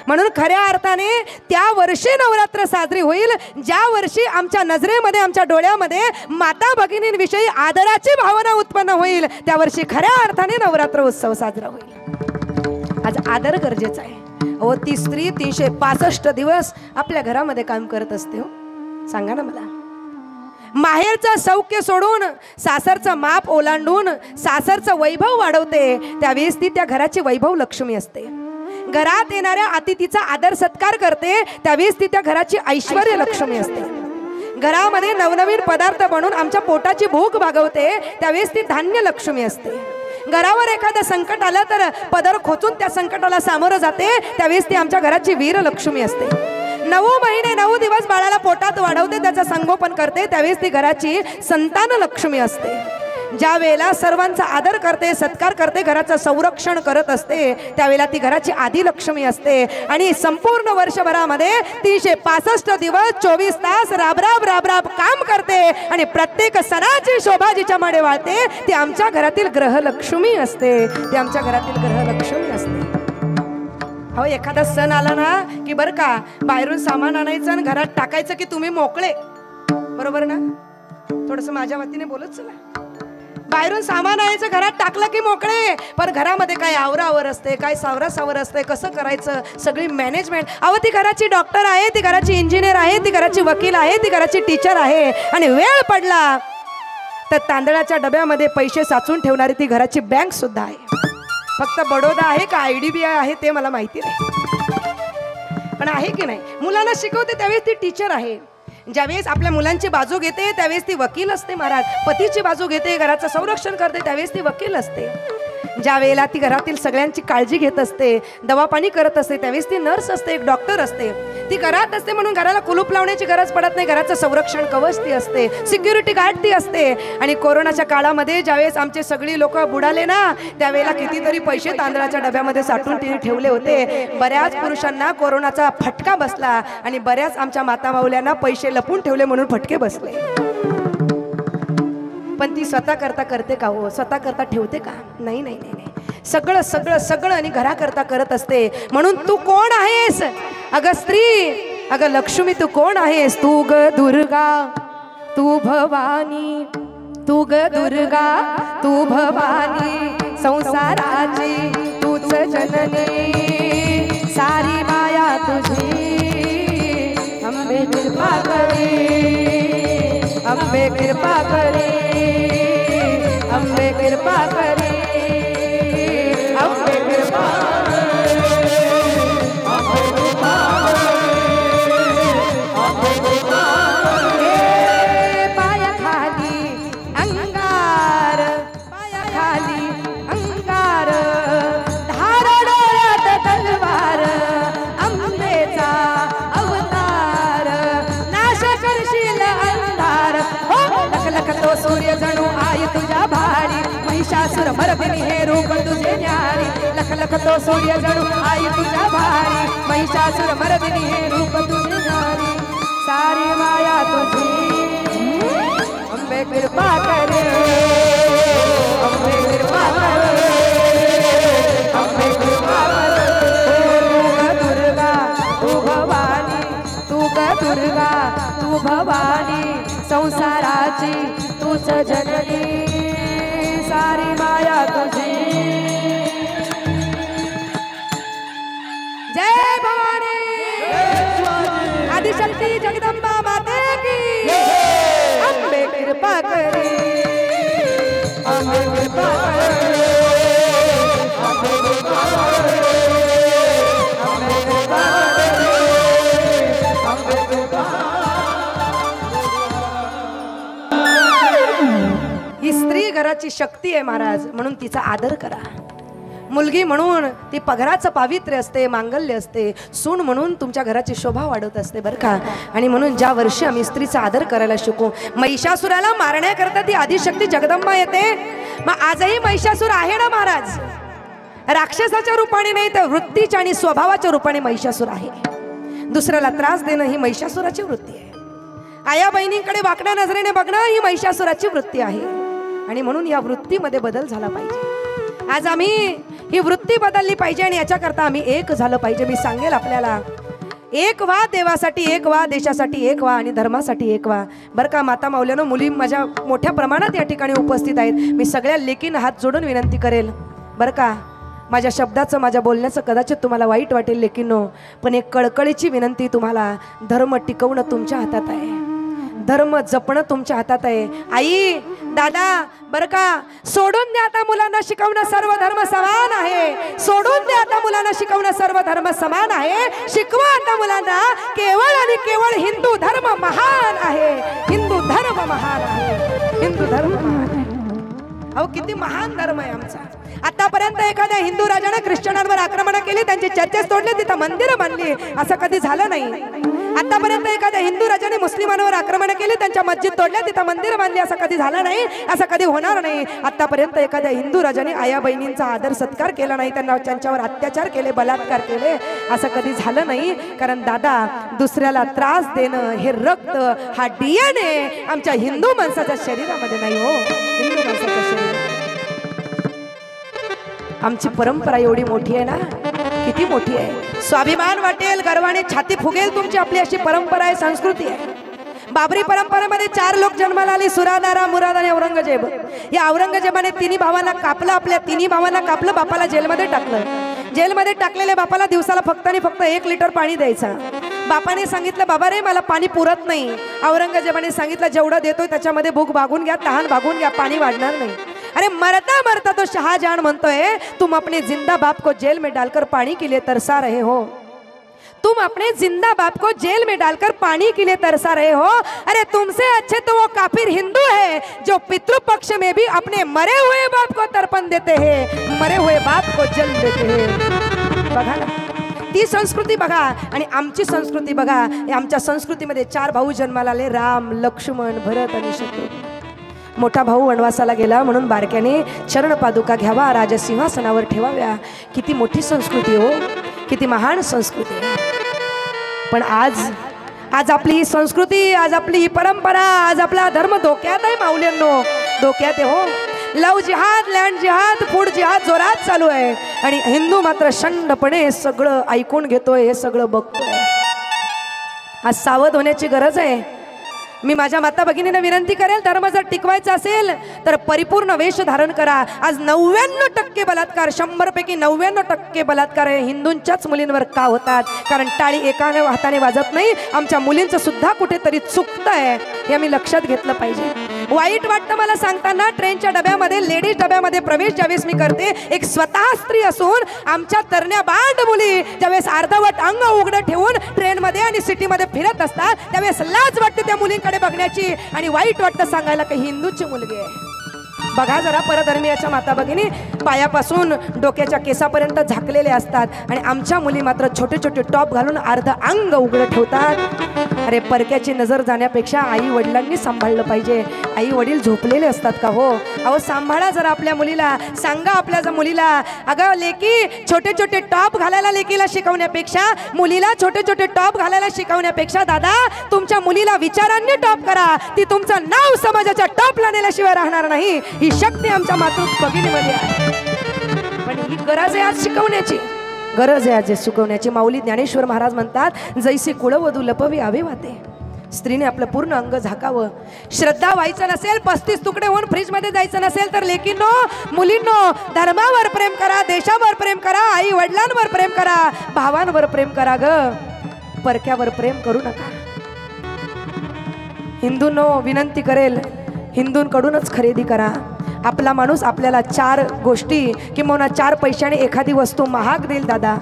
म्हणून खऱ्या अर्थाने त्या वर्षी नवरात्र साजरी होईल ज्या वर्षी आमच्या नजरेमध्ये, आमच्या डोळ्यामध्ये माता भगिनींविषयी आदराची भावना उत्पन्न होईल, त्या वर्षी खऱ्या अर्थाने नवरात्र उत्सव साजरा होईल. आज आदर गरजेचा आहे. अहो ती स्त्री 365 दिवस आपल्या घरामध्ये काम करत असते. हो सांगा ना मला, माहेरचं सौख्य सोडून सासरचं माप ओलांडून सासरचं वैभव वाढवते, त्यावेळेस ती त्या घराची वैभव लक्ष्मी असते. घरात येणाऱ्या अतिथीचा आदर सत्कार करते, त्यावेळेस ती त्या घराची ऐश्वर्य लक्ष्मी असते. घरामध्ये नवनवीन पदार्थ बनवून आमच्या पोटाची भूक भागवते, त्यावेळेस ती धान्य लक्ष्मी असते. घरावर एखादं संकट आलं तर पदर खोचून त्या संकटाला सामोरं जाते, त्यावेळेस ती आमच्या घराची वीर लक्ष्मी असते. 9 महिने 9 दिवस बाळाला पोटात वाढवते, त्याचं संगोपन करते, त्यावेळेस ती घराची संतान लक्ष्मी असते. ज्या वेळेला सर्वांचा आदर करते, सत्कार करते, घराचं संरक्षण करत असते, त्यावेळेला ती घराची आदी लक्ष्मी असते. आणि संपूर्ण वर्षभरामध्ये 365 दिवस 24 तास राबराब राबराब काम करते आणि प्रत्येक सणाची शोभा जिच्या माडे वाळते ती आमच्या घरातील ग्रहलक्ष्मी असते, ती आमच्या घरातील ग्रहलक्ष्मी असते. हो एखादा सण आला ना की बरं का बाहेरून सामान आणायचं आणि घरात टाकायचं की तुम्ही मोकळे, बरोबर ना? थोडंसं माझ्या वतीने बोलत चला. बाहेरून सामान आणायचं घरात टाकलं की मोकळे, पण घरामध्ये काय आवरावर असते, काय सावरासावर असते, कसं करायचं सगळी मॅनेजमेंट. अहो ती घराची डॉक्टर आहे, ती घराची इंजिनियर आहे, ती घराची वकील आहे, ती घराची टीचर आहे. आणि वेळ पडला तर तांदळाच्या डब्यामध्ये पैसे साचून ठेवणारी ती घराची बँक सुद्धा आहे. फक्त बडोदा आहे का IDBI आहे ते मला माहिती नाही, पण आहे की नाही. मुलांना शिकवते त्यावेळेस ती टीचर आहे. ज्यावेळेस आपल्या मुलांची बाजू घेते त्यावेळेस ती वकील असते महाराज. पतीची बाजू घेते, घराचं संरक्षण करते, त्यावेळेस ती वकील असते. ज्या वेळेला ती घरातील सगळ्यांची काळजी घेत असते, दवापाणी करत असते, त्यावेळेस ती नर्स असते, एक डॉक्टर असते. ती घरात असते म्हणून घराला कुलूप लावण्याची गरज पडत नाही. घराचं संरक्षण कवच ती असते, सिक्युरिटी गार्ड ती असते. आणि कोरोनाच्या काळामध्ये ज्यावेळेस आमचे सगळी लोक बुडाले ना, त्यावेळेला कितीतरी पैसे तांदळाच्या डब्यामध्ये साठवून तिने ठेवले होते. बऱ्याच पुरुषांना कोरोनाचा फटका बसला आणि बऱ्याच आमच्या माता माऊल्यांना पैसे लपून ठेवले म्हणून फटके बसले. पण ती स्वतः करता करते का हो? स्वतः करता ठेवते का? नाही नाही नाही नाही. सगळं सगळं सगळं आणि घराकरता करत असते. म्हणून तू कोण आहेस अगं स्त्री, अगं लक्ष्मी तू कोण आहेस? तू ग दुर्गा, तू भवानी, तू ग दुर्गा, तू भवानी, संसाराची तूच जननी, सारी माया तुझी, अंबे कृपा करे, अंबे कृपा करे, अंबे कृपा करे, अंबे कृपा पाया खाली अंगार, पाया खाली अंगार, धार डोळ्यात तलवार, अंबेचा अवतार, नाश करशील अंधार. हो लख लख तो सूर्य जणू आई तुझ्या भारी, महिषासुर मर्दिनी हे रूप तुझे न्यारी. लख लख तो सूर्य जणू आई तुझ्या भारी, महिषासुर मर्दिनी हे रूप तुझे न्यारी, सारी माया तुझी, अंबे कृपा करे, अंबे कृपा करे, अंबे कृपा करे. तू ग दुर्गा, तू भवानी, तू ग दुर्गा, तू भवानी, संसाराची तूच जननी, सारी माया तुझी. जय भवानी, आदिशक्ती जगदंबा माते की, अंबे कृपा करे, अंबे कृपा करे, अंबे कृपा करे, अंबे कृपा करे, अंबे कृपा. ही स्त्री घराची शक्ती आहे महाराज, म्हणून तिचा आदर करा. मुलगी म्हणून ती पगराचं पावित्र्य असते, मांगल्य असते. सून म्हणून तुमच्या घराची शोभा वाढवत असते बरं का. आणि म्हणून ज्या वर्षी आम्ही स्त्रीचा आदर करायला शिकू. महिषासुराला मारण्याकरता ती आदिशक्ती जगदंबा येते. मग आजही महिषासुर आहे ना महाराज, राक्षसाच्या रूपाने नाही तर वृत्तीच्या आणि स्वभावाच्या रूपाने महिषासुर आहे. दुसऱ्याला त्रास देणं ही महिषासुराची वृत्ती आहे. आया बहिणींकडे वाकड्या नजरेने बघणं ही महिषासुराची वृत्ती आहे. आणि म्हणून या वृत्तीमध्ये बदल झाला पाहिजे. आज आम्ही ही वृत्ती बदलली पाहिजे आणि याच्याकरता आम्ही एक झालं पाहिजे. मी सांगेल आपल्याला, एक व्हा देवासाठी, एक व्हा देशासाठी, एक व्हा आणि धर्मासाठी एक व्हा बरं का. माता माऊल्यानं मुली माझ्या मोठ्या प्रमाणात या ठिकाणी उपस्थित आहेत. मी सगळ्या लेकींना हात जोडून विनंती करेल बरं का. माझ्या शब्दाचं, माझ्या बोलण्याचं कदाचित तुम्हाला वाईट वाटेल लेकींनो, पण एक कळकळीची विनंती तुम्हाला. धर्म टिकवणं तुमच्या हातात आहे, धर्म जपणं तुमच्या हातात आहे. आई दादा बरं का, सोडून द्या आता मुलांना शिकवणं, सर्व धर्म समान आहे. सोडून द्या आता मुलांना शिकवणं, सर्व धर्म समान आहे. शिकवा आता मुलांना, केवळ आणि केवळ हिंदू धर्म महान आहे, हिंदू धर्म महान आहे, हिंदू धर्म महान आहे. अहो किती महान धर्म आहे आमचा. आतापर्यंत एखाद्या हिंदू राजाने ख्रिश्चनांवर आक्रमण केली, त्यांचे चर्चेस तोडले, तिथं मंदिरं बांधली, असं कधी झालं नाही. आतापर्यंत एखाद्या हिंदू राजाने मुस्लिमांवर आक्रमण केली, त्यांच्या मस्जिद तोडल्या, तिथं मंदिरं बांधली, असं कधी झालं नाही, असं कधी होणार नाही. आतापर्यंत एखाद्या हिंदू राजाने आया बहिणींचा आदर सत्कार केला नाही, त्यांच्यावर अत्याचार केले, बलात्कार केले, असं कधी झालं नाही. कारण दादा, दुसऱ्याला त्रास देणं हे रक्त, हा DNA आमच्या हिंदू माणसाच्या शरीरामध्ये नाही हो. हिंदू माणसाच्या शरीरात आमची परंपरा एवढी मोठी आहे ना, किती मोठी आहे. स्वाभिमान वाटेल, गर्वाने छाती फुगेल तुमची. आपली अशी परंपरा आहे, संस्कृती आहे. बाबरी परंपरेमध्ये 4 लोक जन्माला आली, सुरादारा, मुराद आणि औरंगजेब. या औरंगजेबाने तिन्ही भावांना कापलं, आपल्या तिन्ही भावांना कापलं, बापाला जेलमध्ये टाकलं. जेलमध्ये टाकलेल्या बापाला दिवसाला फक्त आणि फक्त 1 लिटर पाणी द्यायचा. बापाने सांगितलं, बाबा रे मला पाणी पुरत नाही. औरंगजेबाने सांगितलं, जेवढं देतोय त्याच्यामध्ये भूक भागून घ्या, तहान भागून घ्या, पाणी वाढणार नाही. अरे मरता मरता तो शाहजहान म्हणतोय, तुम अपने जिंदा बाप को जेल में डालकर पानी के लिए तरसा रहे हो. तुम अपने जिंदा बाप को जेल में डालकर पानी के लिए तरसा रहे हो। अरे तुमसे अच्छे तो वो काफिर हिंदू है जो पितृपक्ष में भी अपने मरे हुए बाप को तर्पण देते हैं, मरे हुए बाप को जल देते हैं। बघा ना, ती संस्कृती बघा आणि आमची संस्कृती बघा। आमच्या संस्कृतीमध्ये 4 भाऊ जन्माला आले, राम, लक्ष्मण, भरत आणि शत्रुघ्न। मोठा भाऊ वनवासाला गेला म्हणून बारक्याने चरण पादुका घ्यावा, राजसिंहासनावर ठेवाव्या। किती मोठी संस्कृती हो, किती महान संस्कृती। पण आज आपली ही संस्कृती, आज आपली ही परंपरा, आज आपला धर्म धोक्यात आहे माऊल्यांनो, धोक्यात आहे हो। लव जिहाद, लँड जिहाद, फूड जिहाद जोरात चालू आहे आणि हिंदू मात्र शंडपणे सगळं ऐकून घेतोय, हे सगळं बघतोय। आज सावध होण्याची गरज आहे। मी माझ्या माता भगिनींना विनंती करेल, धर्म जर टिकवायचा असेल तर परिपूर्ण वेश धारण करा। आज 99% बलात्कार, 100 पैकी 99% बलात्कार हे हिंदूंच्याच मुलींवर का होतात? कारण टाळी एकाने हाताने वाजत नाही, आमच्या मुलींचं सुद्धा कुठेतरी चुकतंय, हे आम्ही लक्षात घेतलं पाहिजे। वाईट वाटतं मला सांगताना, ट्रेनच्या डब्यामध्ये, लेडीज डब्यामध्ये प्रवेश ज्यावेळेस मी करते, एक स्वतः स्त्री असून आमच्या तरण्या बांड मुली ज्यावेळेस अर्धवट अंग उघडं ठेवून ट्रेनमध्ये आणि सिटीमध्ये फिरत असतात, त्यावेळेस लाज वाटते त्या मुलींकडे बघण्याची आणि वाईट वाटतं सांगायला की हिंदूची मुलगी आहे। बघा जरा, परधर्मीयाच्या माता भगिनी पायापासून डोक्याच्या केसापर्यंत झाकलेले असतात आणि आमच्या मुली मात्र छोटे छोटे टॉप घालून अर्ध अंग उघडं ठेवतात। अरे परक्याची नजर जाण्यापेक्षा आई वडिलांनी सांभाळलं पाहिजे। आई वडील झोपलेले असतात का हो? अहो सांभाळा जरा आपल्या मुलीला, सांगा आपल्या मुलीला, अगं लेकी छोटे छोटे टॉप घालायला लेकीला शिकवण्यापेक्षा, मुलीला छोटे छोटे टॉप घालायला शिकवण्यापेक्षा दादा तुमच्या मुलीला विचारांनी टॉप करा, ती तुमचं नाव समाजाच्या टॉपला नेल्याशिवाय राहणार नाही। ही शक्ती आमच्या मातृ भगिनीमध्ये आहे, पण ही गरज आहे आज शिकवण्याची, गरज आहे आज शिकवण्याची। माऊली ज्ञानेश्वर महाराज म्हणतात, जैसे कुळवधू लपवी आवे वाते। स्त्रीने आपलं पूर्ण अंग झाकावं। श्रद्धा व्हायचं नसेल, 35 तुकडे होऊन फ्रीजमध्ये जायचं नसेल तर लेकींनो, मुलींनो, धर्मावर प्रेम करा, देशावर प्रेम करा, आई वडिलांवर प्रेम करा, भावांवर प्रेम करा ग, परक्यावर प्रेम करू नका। हिंदूंनो विनंती करेल, हिंदूंकडूनच खरेदी करा। आपला माणूस आपल्याला 4 गोष्टी किंवा 4 पैशाने एखादी वस्तू महाग देईल दादा।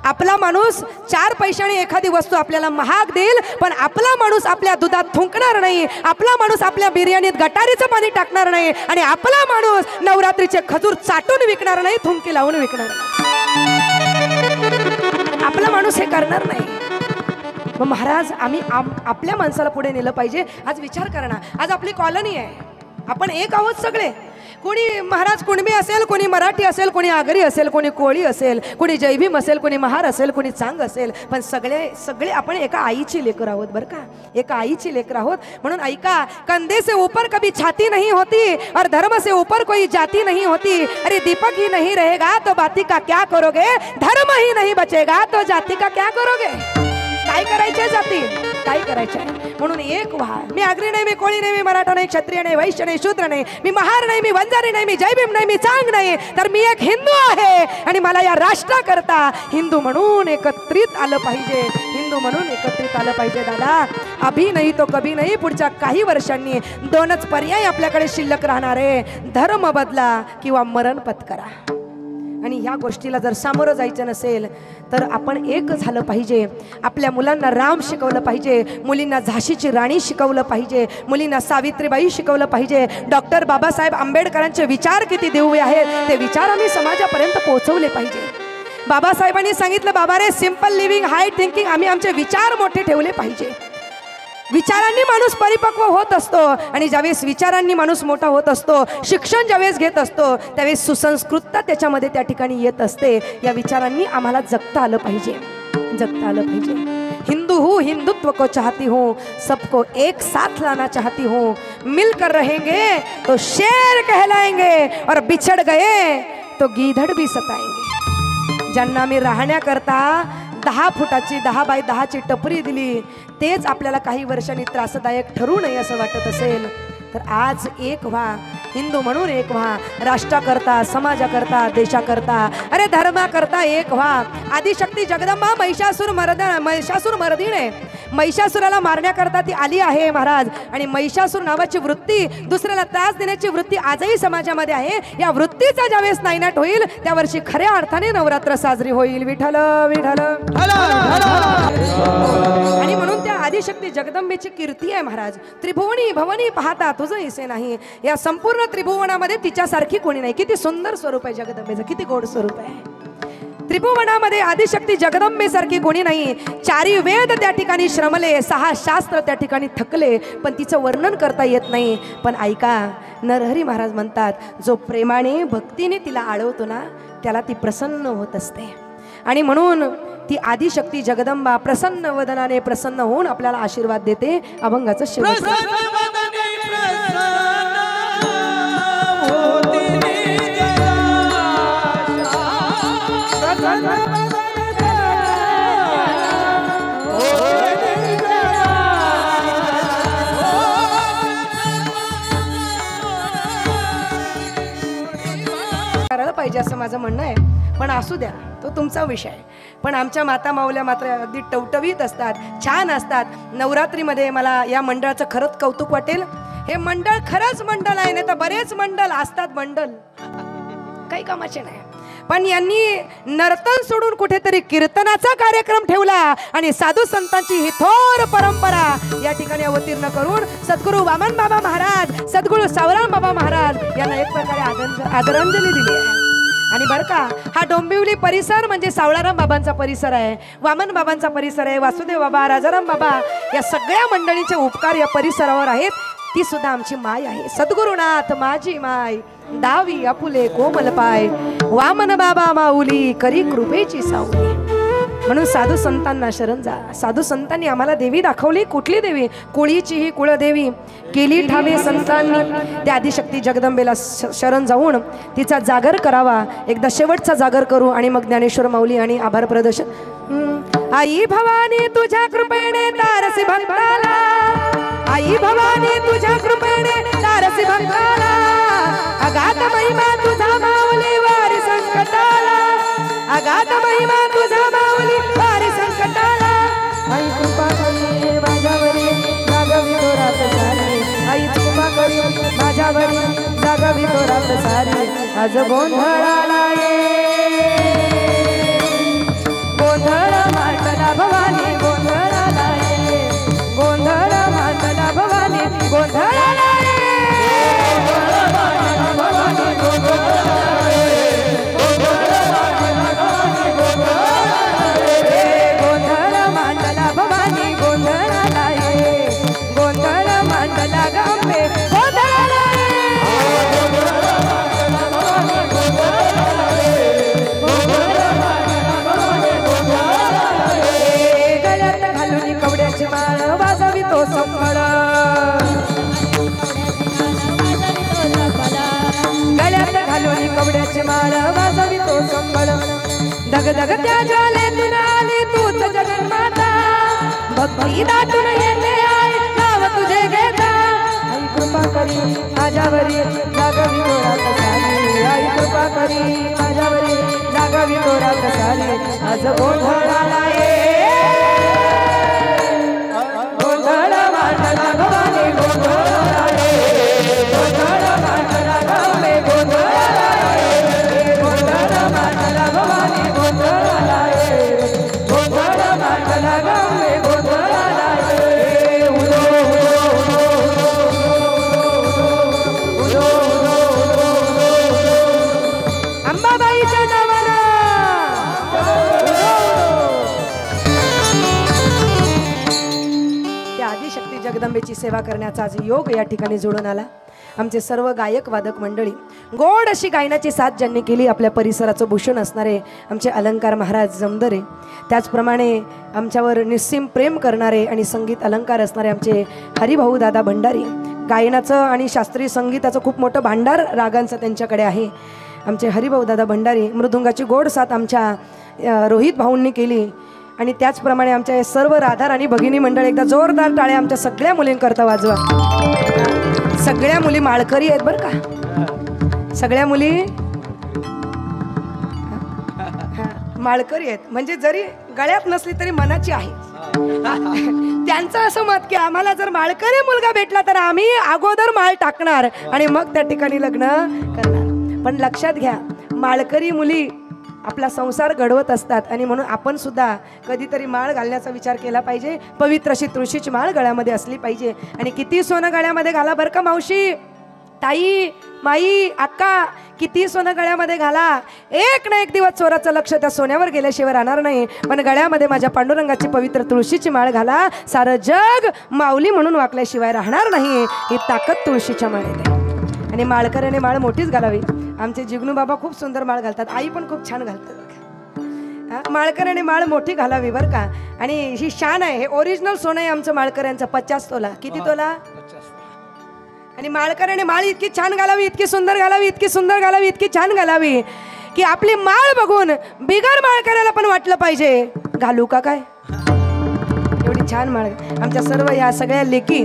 आपला माणूस 4 पैशाने एखादी वस्तू आपल्याला महाग देईल, पण आपला माणूस आपल्या दुधात थुंकणार नाही, आपला माणूस आपल्या बिर्याणीत गटारीचं पाणी टाकणार नाही आणि आपला माणूस नवरात्रीचे खजूर चाटून विकणार नाही, थुंकी लावून विकणार नाही। आपला माणूस हे करणार नाही। मग महाराज आम्ही आपल्या माणसाला पुढे नेलं पाहिजे। आज विचार करा ना, आज आपली कॉलनी आहे, आपण एक आहोत सगळे। कोणी महाराज कुणबी असेल, कोणी मराठी असेल, कोणी आगरी असेल, कोणी कोळी असेल, कोणी जयभीम असेल, कोणी महार असेल, कोणी चांग असेल, पण सगळे आपण एका आईची लेकर आहोत बरं का, एका आईची लेकर आहोत। म्हणून ऐका, कंधे से ऊपर कभी छाती नहीं होती और धर्म से ऊपर कोई जाती नहीं होती। अरे दीपक ही नहीं रहेगा तो बाती का क्या करोगे, धर्म ही नहीं बचेगा तो जाती का क्या करोगे। काय करायचे जाती, काय करायचे? म्हणून एक व्हा। मी आगरी नाही, मी कोळी नाही, मी मराठा नाही, क्षत्रिय नाही, वैश्य नाही, शूद्र नाही, मी महार नाही, मी वंजारी नाही, मी जयभीम नाही, मी चांग नाही, तर मी एक हिंदू आहे आणि मला या राष्ट्राकरता हिंदू म्हणून एकत्रित आलं पाहिजे, हिंदू म्हणून एकत्रित आलं पाहिजे दादा। अभी नाही तो कभी नाही, पुढच्या काही वर्षांनी 2च पर्याय आपल्याकडे शिल्लक राहणार आहे, धर्म बदला किंवा मरण पत्करा। आणि ह्या गोष्टीला जर सामोरं जायचं नसेल तर आपण एक झालं पाहिजे। आपल्या मुलांना राम शिकवलं पाहिजे, मुलींना झाशीची राणी शिकवलं पाहिजे, मुलींना सावित्रीबाई शिकवलं पाहिजे। डॉक्टर बाबासाहेब आंबेडकरांचे विचार किती दिव्य आहेत, ते विचार आम्ही समाजापर्यंत पोहोचवले पाहिजे। बाबासाहेबांनी सांगितलं, बाबा रे सिंपल लिव्हिंग हाय थिंकिंग, आम्ही आमचे विचार मोठे ठेवले पाहिजे। विचारांनी माणूस परिपक्व होत असतो आणि ज्यावेळेस विचारांनी माणूस मोठा होत असतो, शिक्षण ज्यावेळेस घेत असतो, त्यावेळेस सुसंस्कृतता त्याच्यामध्ये त्या ठिकाणी येत असते। या विचारांनी आम्हाला जगता आलं पाहिजे, जगता आलं पाहिजे। हिंदू हूँ, हिंदुत्व को चाहती हूँ, सबको एक साथ लाना चाहती हूँ, मिलकर रहेंगे तो शेर कहलाएंगे और बिछड़ गए तो गीधड़ भी सताएंगे। ज्यांना मी राहण्याकरता 10 फुटाची 10 बाय 10ची टपरी दिली, तेच आपल्याला काही वर्षांनी त्रासदायक ठरू नये असं वाटत असेल तर आज एक व्हा, हिंदू म्हणून एक व्हा, राष्ट्राकरता, समाजाकरता, देशाकरता, अरे धर्माकरता एक व्हा। आदिशक्ती जगदंबा महिषासूर मर्दिने महिषासुराला मारण्याकरता ती आली आहे महाराज. आणि महिषासूर नावाची वृत्ती, दुसऱ्याला त्रास देण्याची वृत्ती आजही समाजामध्ये आहे. या वृत्तीचा ज्यावेळेस नायनाट होईल त्या वर्षी खऱ्या अर्थाने नवरात्र साजरी होईल. विठ्ठल विठ्ठल. आणि म्हणून त्या आदिशक्ती जगदंबेची कीर्ती आहे महाराज. त्रिभुवनी भवनी पाहता तुझं इसे नाही. या संपूर्ण त्रिभुवनामध्ये तिच्यासारखी कोणी नाही. किती सुंदर स्वरूप आहे जगदंबेचं, किती गोड स्वरूप आहे. त्रिभुवनामध्ये आदिशक्ती जगदंबेसारखी कोणी नाही. 4 वेद त्या ठिकाणी श्रमले, 6 शास्त्र त्या ठिकाणी थकले, पण तिचं वर्णन करता येत नाही. पण ऐका, नरहरी महाराज म्हणतात, जो प्रेमाने भक्तीने तिला आळवतो ना त्याला ती प्रसन्न होत असते. आणि म्हणून ती आदिशक्ती जगदंबा प्रसन्न वदनाने प्रसन्न होऊन आपल्याला आशीर्वाद देते. अभंगाचं शेवट. करायला पाहिजे असं माझं म्हणणं आहे. पण असू द्या, तो तुमचा विषय. पण आमच्या माता माऊल्या मात्र अगदी टवटवीत असतात, छान असतात. नवरात्रीमध्ये मला या मंडळाचं खरंच कौतुक वाटेल. हे मंडळ खरंच मंडळ आहे, नाही तर बरेच मंडळ असतात मंडळ काही कामाचे नाही. पण यांनी नर्तन सोडून कुठेतरी कीर्तनाचा कार्यक्रम ठेवला आणि साधू संतांची ही थोर परंपरा या ठिकाणी अवतीर्ण करून सद्गुरू वामन बाबा महाराज, सद्गुरू सावराम बाबा महाराज यांना एक प्रकारे आदरांजली दिली आहे. आणि बरं का, हा डोंबिवली परिसर म्हणजे सावळाराम बाबांचा परिसर आहे, वामन बाबांचा परिसर आहे, वासुदेव बाबा, राजाराम बाबा या सगळ्या मंडळींचे उपकार या परिसरावर आहेत. ती सुद्धा आमची माय आहे. सद्गुरुनाथ माझी माय, दावी आपुले कोमल पाय, वामन बाबा माऊली करी कृपेची सावली. म्हणून साधू संतांना शरण जा. साधू संतांनी आम्हाला देवी दाखवली. कुठली देवी? कुळीची ही कुळदेवी केली ठावे संतांनी. त्या आदिशक्ती जगदंबेला शरण जाऊन तिचा जागर करावा. एकदा शेवटचा जागर करू आणि मग ज्ञानेश्वर माऊली आणि आभार प्रदर्शन. आई भवानी तुझ्या कृपेने तारसी भक्ताला, आई भवानी तुझ्या कृपेने तारसी भक्ताला, अगाध महिमा तुझा माऊली वारी संकटाला, अगाध महिमा तुझा माऊली वारी संकटाला. आई कृपा करी माझ्यावरी जागवी तो रात सारी, आई कृपा करी माझ्यावरी जागवी तो रात सारी. आज गोंधळाला ये, गोंधळ मांडला भवानी गोंधळाला ये, गोंधळ मांडला भवानी गोंधळाला ये, गोंधळ मांडला भवानी गोंधळाला ये, गोंधळ मांडला भवानी गोंधळाला ये, गोंधळ मांडला गंबे गोंधळाला ये, गळ्यात घालून कवड्याची माळ वाजवी तो संबळ, गळ्यात घालून कवड्याची माळ वाजवी तो संबळ. धगधग त्या ज्वालेतून आली तूच जगन्माता, भक्ती दाटून येते आई नाव तुझे घेता. आई कृपा करी माझ्यावरी जागवी तो रात सारी, आई कृपा करी माझ्यावरी जागवी तो रात सारी. आज गोंधळाला ये, गोंधळ मांडला भवानी गोंधळाला ये, गोंधळ मांडला गंबे गोंधळाला ये, गोंधळ मांडला भवानी गोंधळाला ये, गोंधळ मांडला गंबे गोंधळाला ये. उदो उदो अंबाबाईच्या नावानं त्या आदिशक्ती जगदंबेची सेवा करण्याचा आज योग या ठिकाणी जोडून आला. आमचे सर्व गायक वादक मंडळी, गोड अशी गायनाची साथ ज्यांनी केली, आपल्या परिसराचं भूषण असणारे आमचे अलंकार महाराज जमदरे, त्याचप्रमाणे आमच्यावर निस्सीम प्रेम करणारे आणि संगीत अलंकार असणारे आमचे हरिभाऊ दादा भंडारी, गायनाचं आणि शास्त्रीय संगीताचं खूप मोठं भांडार रागांचं त्यांच्याकडे आहे. आमचे हरिभाऊ दादा भंडारी, मृदुंगाची गोड साथ आमच्या रोहित भाऊंनी केली. आणि त्याचप्रमाणे आमच्या सर्व राधा आणि भगिनी मंडळ, एकदा जोरदार टाळ्या आमच्या सगळ्या मुलींकरता वाजवा. सगळ्या मुली माळकरी आहेत बरं का, सगळ्या मुली माळकरी आहेत. म्हणजे जरी गळ्यात नसली तरी मनाची आहे. त्यांचं असं मत की आम्हाला जर माळकरी मुलगा भेटला तर आम्ही अगोदर माळ टाकणार आणि मग त्या ठिकाणी लग्न करणार. पण लक्षात घ्या, माळकरी मुली आपला संसार घडवत असतात आणि म्हणून आपण सुद्धा कधीतरी माळ घालण्याचा विचार केला पाहिजे. पवित्र अशी तुळशीची माळ गळ्यामध्ये असली पाहिजे. आणि किती सोनं गळ्यामध्ये घाला बरं का मावशी, ताई, माई, अक्का, किती सोनं गळ्यामध्ये घाला, एक ना एक दिवस चोराचं लक्ष त्या सोन्यावर गेल्याशिवाय राहणार नाही. पण गळ्यामध्ये माझ्या पांडुरंगाची पवित्र तुळशीची माळ घाला, सारं जग माऊली म्हणून वाकल्याशिवाय राहणार नाही. ही ताकद तुळशीच्या माळेत आहे. आणि माळकऱ्याने माळ मोठीच घालावी. आमचे जिग्नू बाबा खूप सुंदर माळ घालतात, आई पण खूप छान घालतात. माळकऱ्याने माळ मोठी घालावी बरं का. आणि ही शान आहे, हे ओरिजिनल सोनं आहे आमचं माळकऱ्यांचं. 50 तोला. किती तोला? आणि माळकऱ्याने माळ इतकी छान घालावी, इतकी सुंदर घालावी, इतकी सुंदर घालावी, इतकी छान घालावी की आपली माळ बघून बिगर माळकऱ्याला पण वाटलं पाहिजे घालू का काय. एवढी छान माळ. आमच्या सर्व या सगळ्या लेकी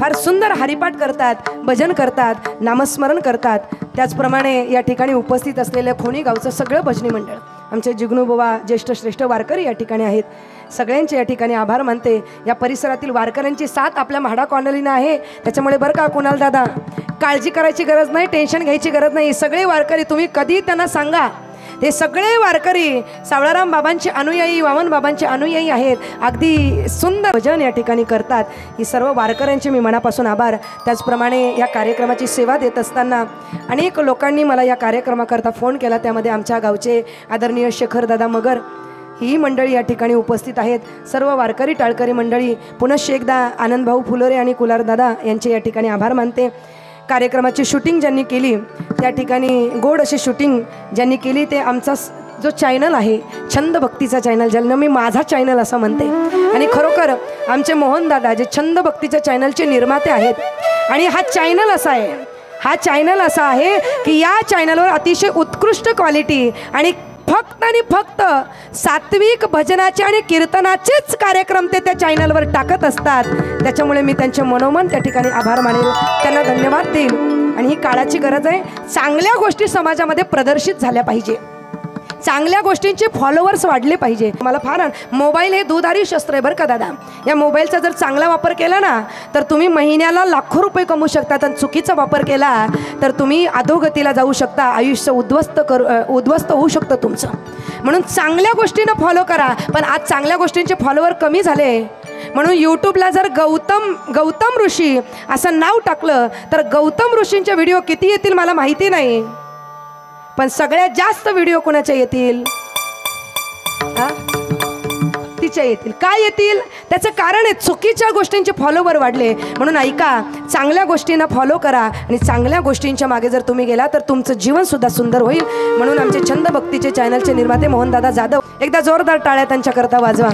फार सुंदर हरिपाठ करतात, भजन करतात, नामस्मरण करतात. त्याचप्रमाणे या ठिकाणी उपस्थित असलेल्या खोणी गावचं सगळं भजनी मंडळ, आमचे जिग्नू बाबा ज्येष्ठ श्रेष्ठ वारकरी या ठिकाणी आहेत. सगळ्यांचे या ठिकाणी आभार मानते. या परिसरातील वारकऱ्यांची साथ आपल्या म्हाडा कॉलनीला आहे. त्याच्यामुळे बरं का कुणाल दादा, काळजी करायची गरज नाही, टेन्शन घ्यायची गरज नाही. सगळे वारकरी तुम्ही कधी त्यांना सांगा, ते सगळे वारकरी सावळाराम बाबांचे अनुयायी, वामन बाबांचे अनुयायी आहेत. अगदी सुंदर भजन या ठिकाणी करतात. ही सर्व वारकऱ्यांचे मी मनापासून आभार. त्याचप्रमाणे या कार्यक्रमाची सेवा देत असताना अनेक लोकांनी मला या कार्यक्रमाकरता फोन केला. त्यामध्ये आमच्या गावचे आदरणीय शेखरदादा मगर ही मंडळी या ठिकाणी उपस्थित आहेत. सर्व वारकरी टाळकरी मंडळी पुनश्च एकदा आनंदभाऊ फुलोरे आणि कुलारदादा यांचे या ठिकाणी आभार मानते. कार्यक्रमाची शूटिंग ज्यांनी केली, त्या ठिकाणी गोड अशी शूटिंग ज्यांनी केली, ते आमचा जो चॅनल आहे छंद भक्तीचा चॅनल, ज्यांना मी माझा चॅनल असं म्हणते. आणि खरोखर आमचे मोहनदादा जे छंद भक्तीच्या चॅनलचे निर्माते आहेत. आणि हा चॅनल असा आहे की या चॅनलवर अतिशय उत्कृष्ट क्वालिटी आणि फक्त सात्विक भजनाचे आणि कीर्तनाचेच कार्यक्रम ते त्या चॅनलवर टाकत असतात. त्याच्यामुळे मी त्यांचे मनोमन त्या ठिकाणी आभार मानेल, त्यांना धन्यवाद देईल. आणि ही काळाची गरज आहे. चांगल्या गोष्टी समाजामध्ये प्रदर्शित झाल्या पाहिजे, चांगल्या गोष्टींचे फॉलोअर्स वाढले पाहिजे. मला फार मोबाईल हे दुधारी शस्त्र आहे बरं का दादा. या मोबाईलचा जर चांगला वापर केला ना तर तुम्ही महिन्याला लाखो रुपये कमवू शकता. आणि चुकीचा वापर केला तर तुम्ही अधोगतीला जाऊ शकता, आयुष्य उद्ध्वस्त होऊ शकतं तुमचं. म्हणून चांगल्या गोष्टींना फॉलो करा. पण आज चांगल्या गोष्टींचे फॉलोअर कमी झाले. म्हणून यूट्यूबला जर गौतम ऋषी असं नाव टाकलं तर गौतम ऋषींचे व्हिडिओ किती येतील मला माहिती नाही, पण सगळ्यात जास्त व्हिडिओ कोणाच्या येतील? तिच्या येतील. काय येतील? त्याचं कारण आहे चुकीच्या गोष्टींचे फॉलोवर वाढले. म्हणून ऐका, चांगल्या गोष्टींना फॉलो करा आणि चांगल्या गोष्टींच्या मागे जर तुम्ही गेला तर तुमचं जीवन सुद्धा सुंदर होईल. म्हणून आमचे छंद भक्तीचे चॅनलचे निर्माते मोहनदादा जाधव, एकदा जोरदार टाळ्या त्यांच्याकरता वाजवा.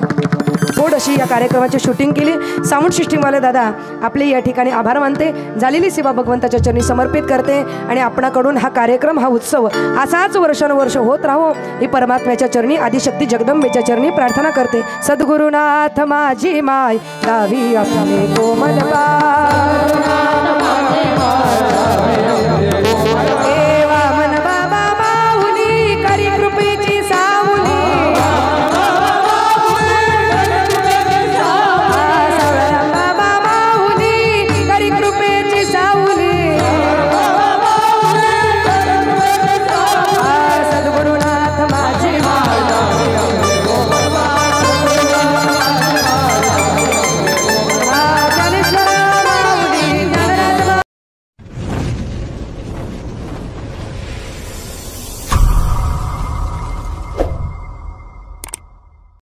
गोड अशी या कार्यक्रमाची शूटिंग केली. साऊंड सिस्टीमवाले दादा आपले या ठिकाणी आभार मानते. झालेली सेवा भगवंताच्या चरणी समर्पित करते. आणि आपणाकडून हा कार्यक्रम, हा उत्सव असाच वर्षानुवर्ष होत राहो ही परमात्म्याच्या चरणी, आदिशक्ती जगदंबेच्या चरणी प्रार्थना करते. सद्गुरुनाथ माझी माय गावी कोमल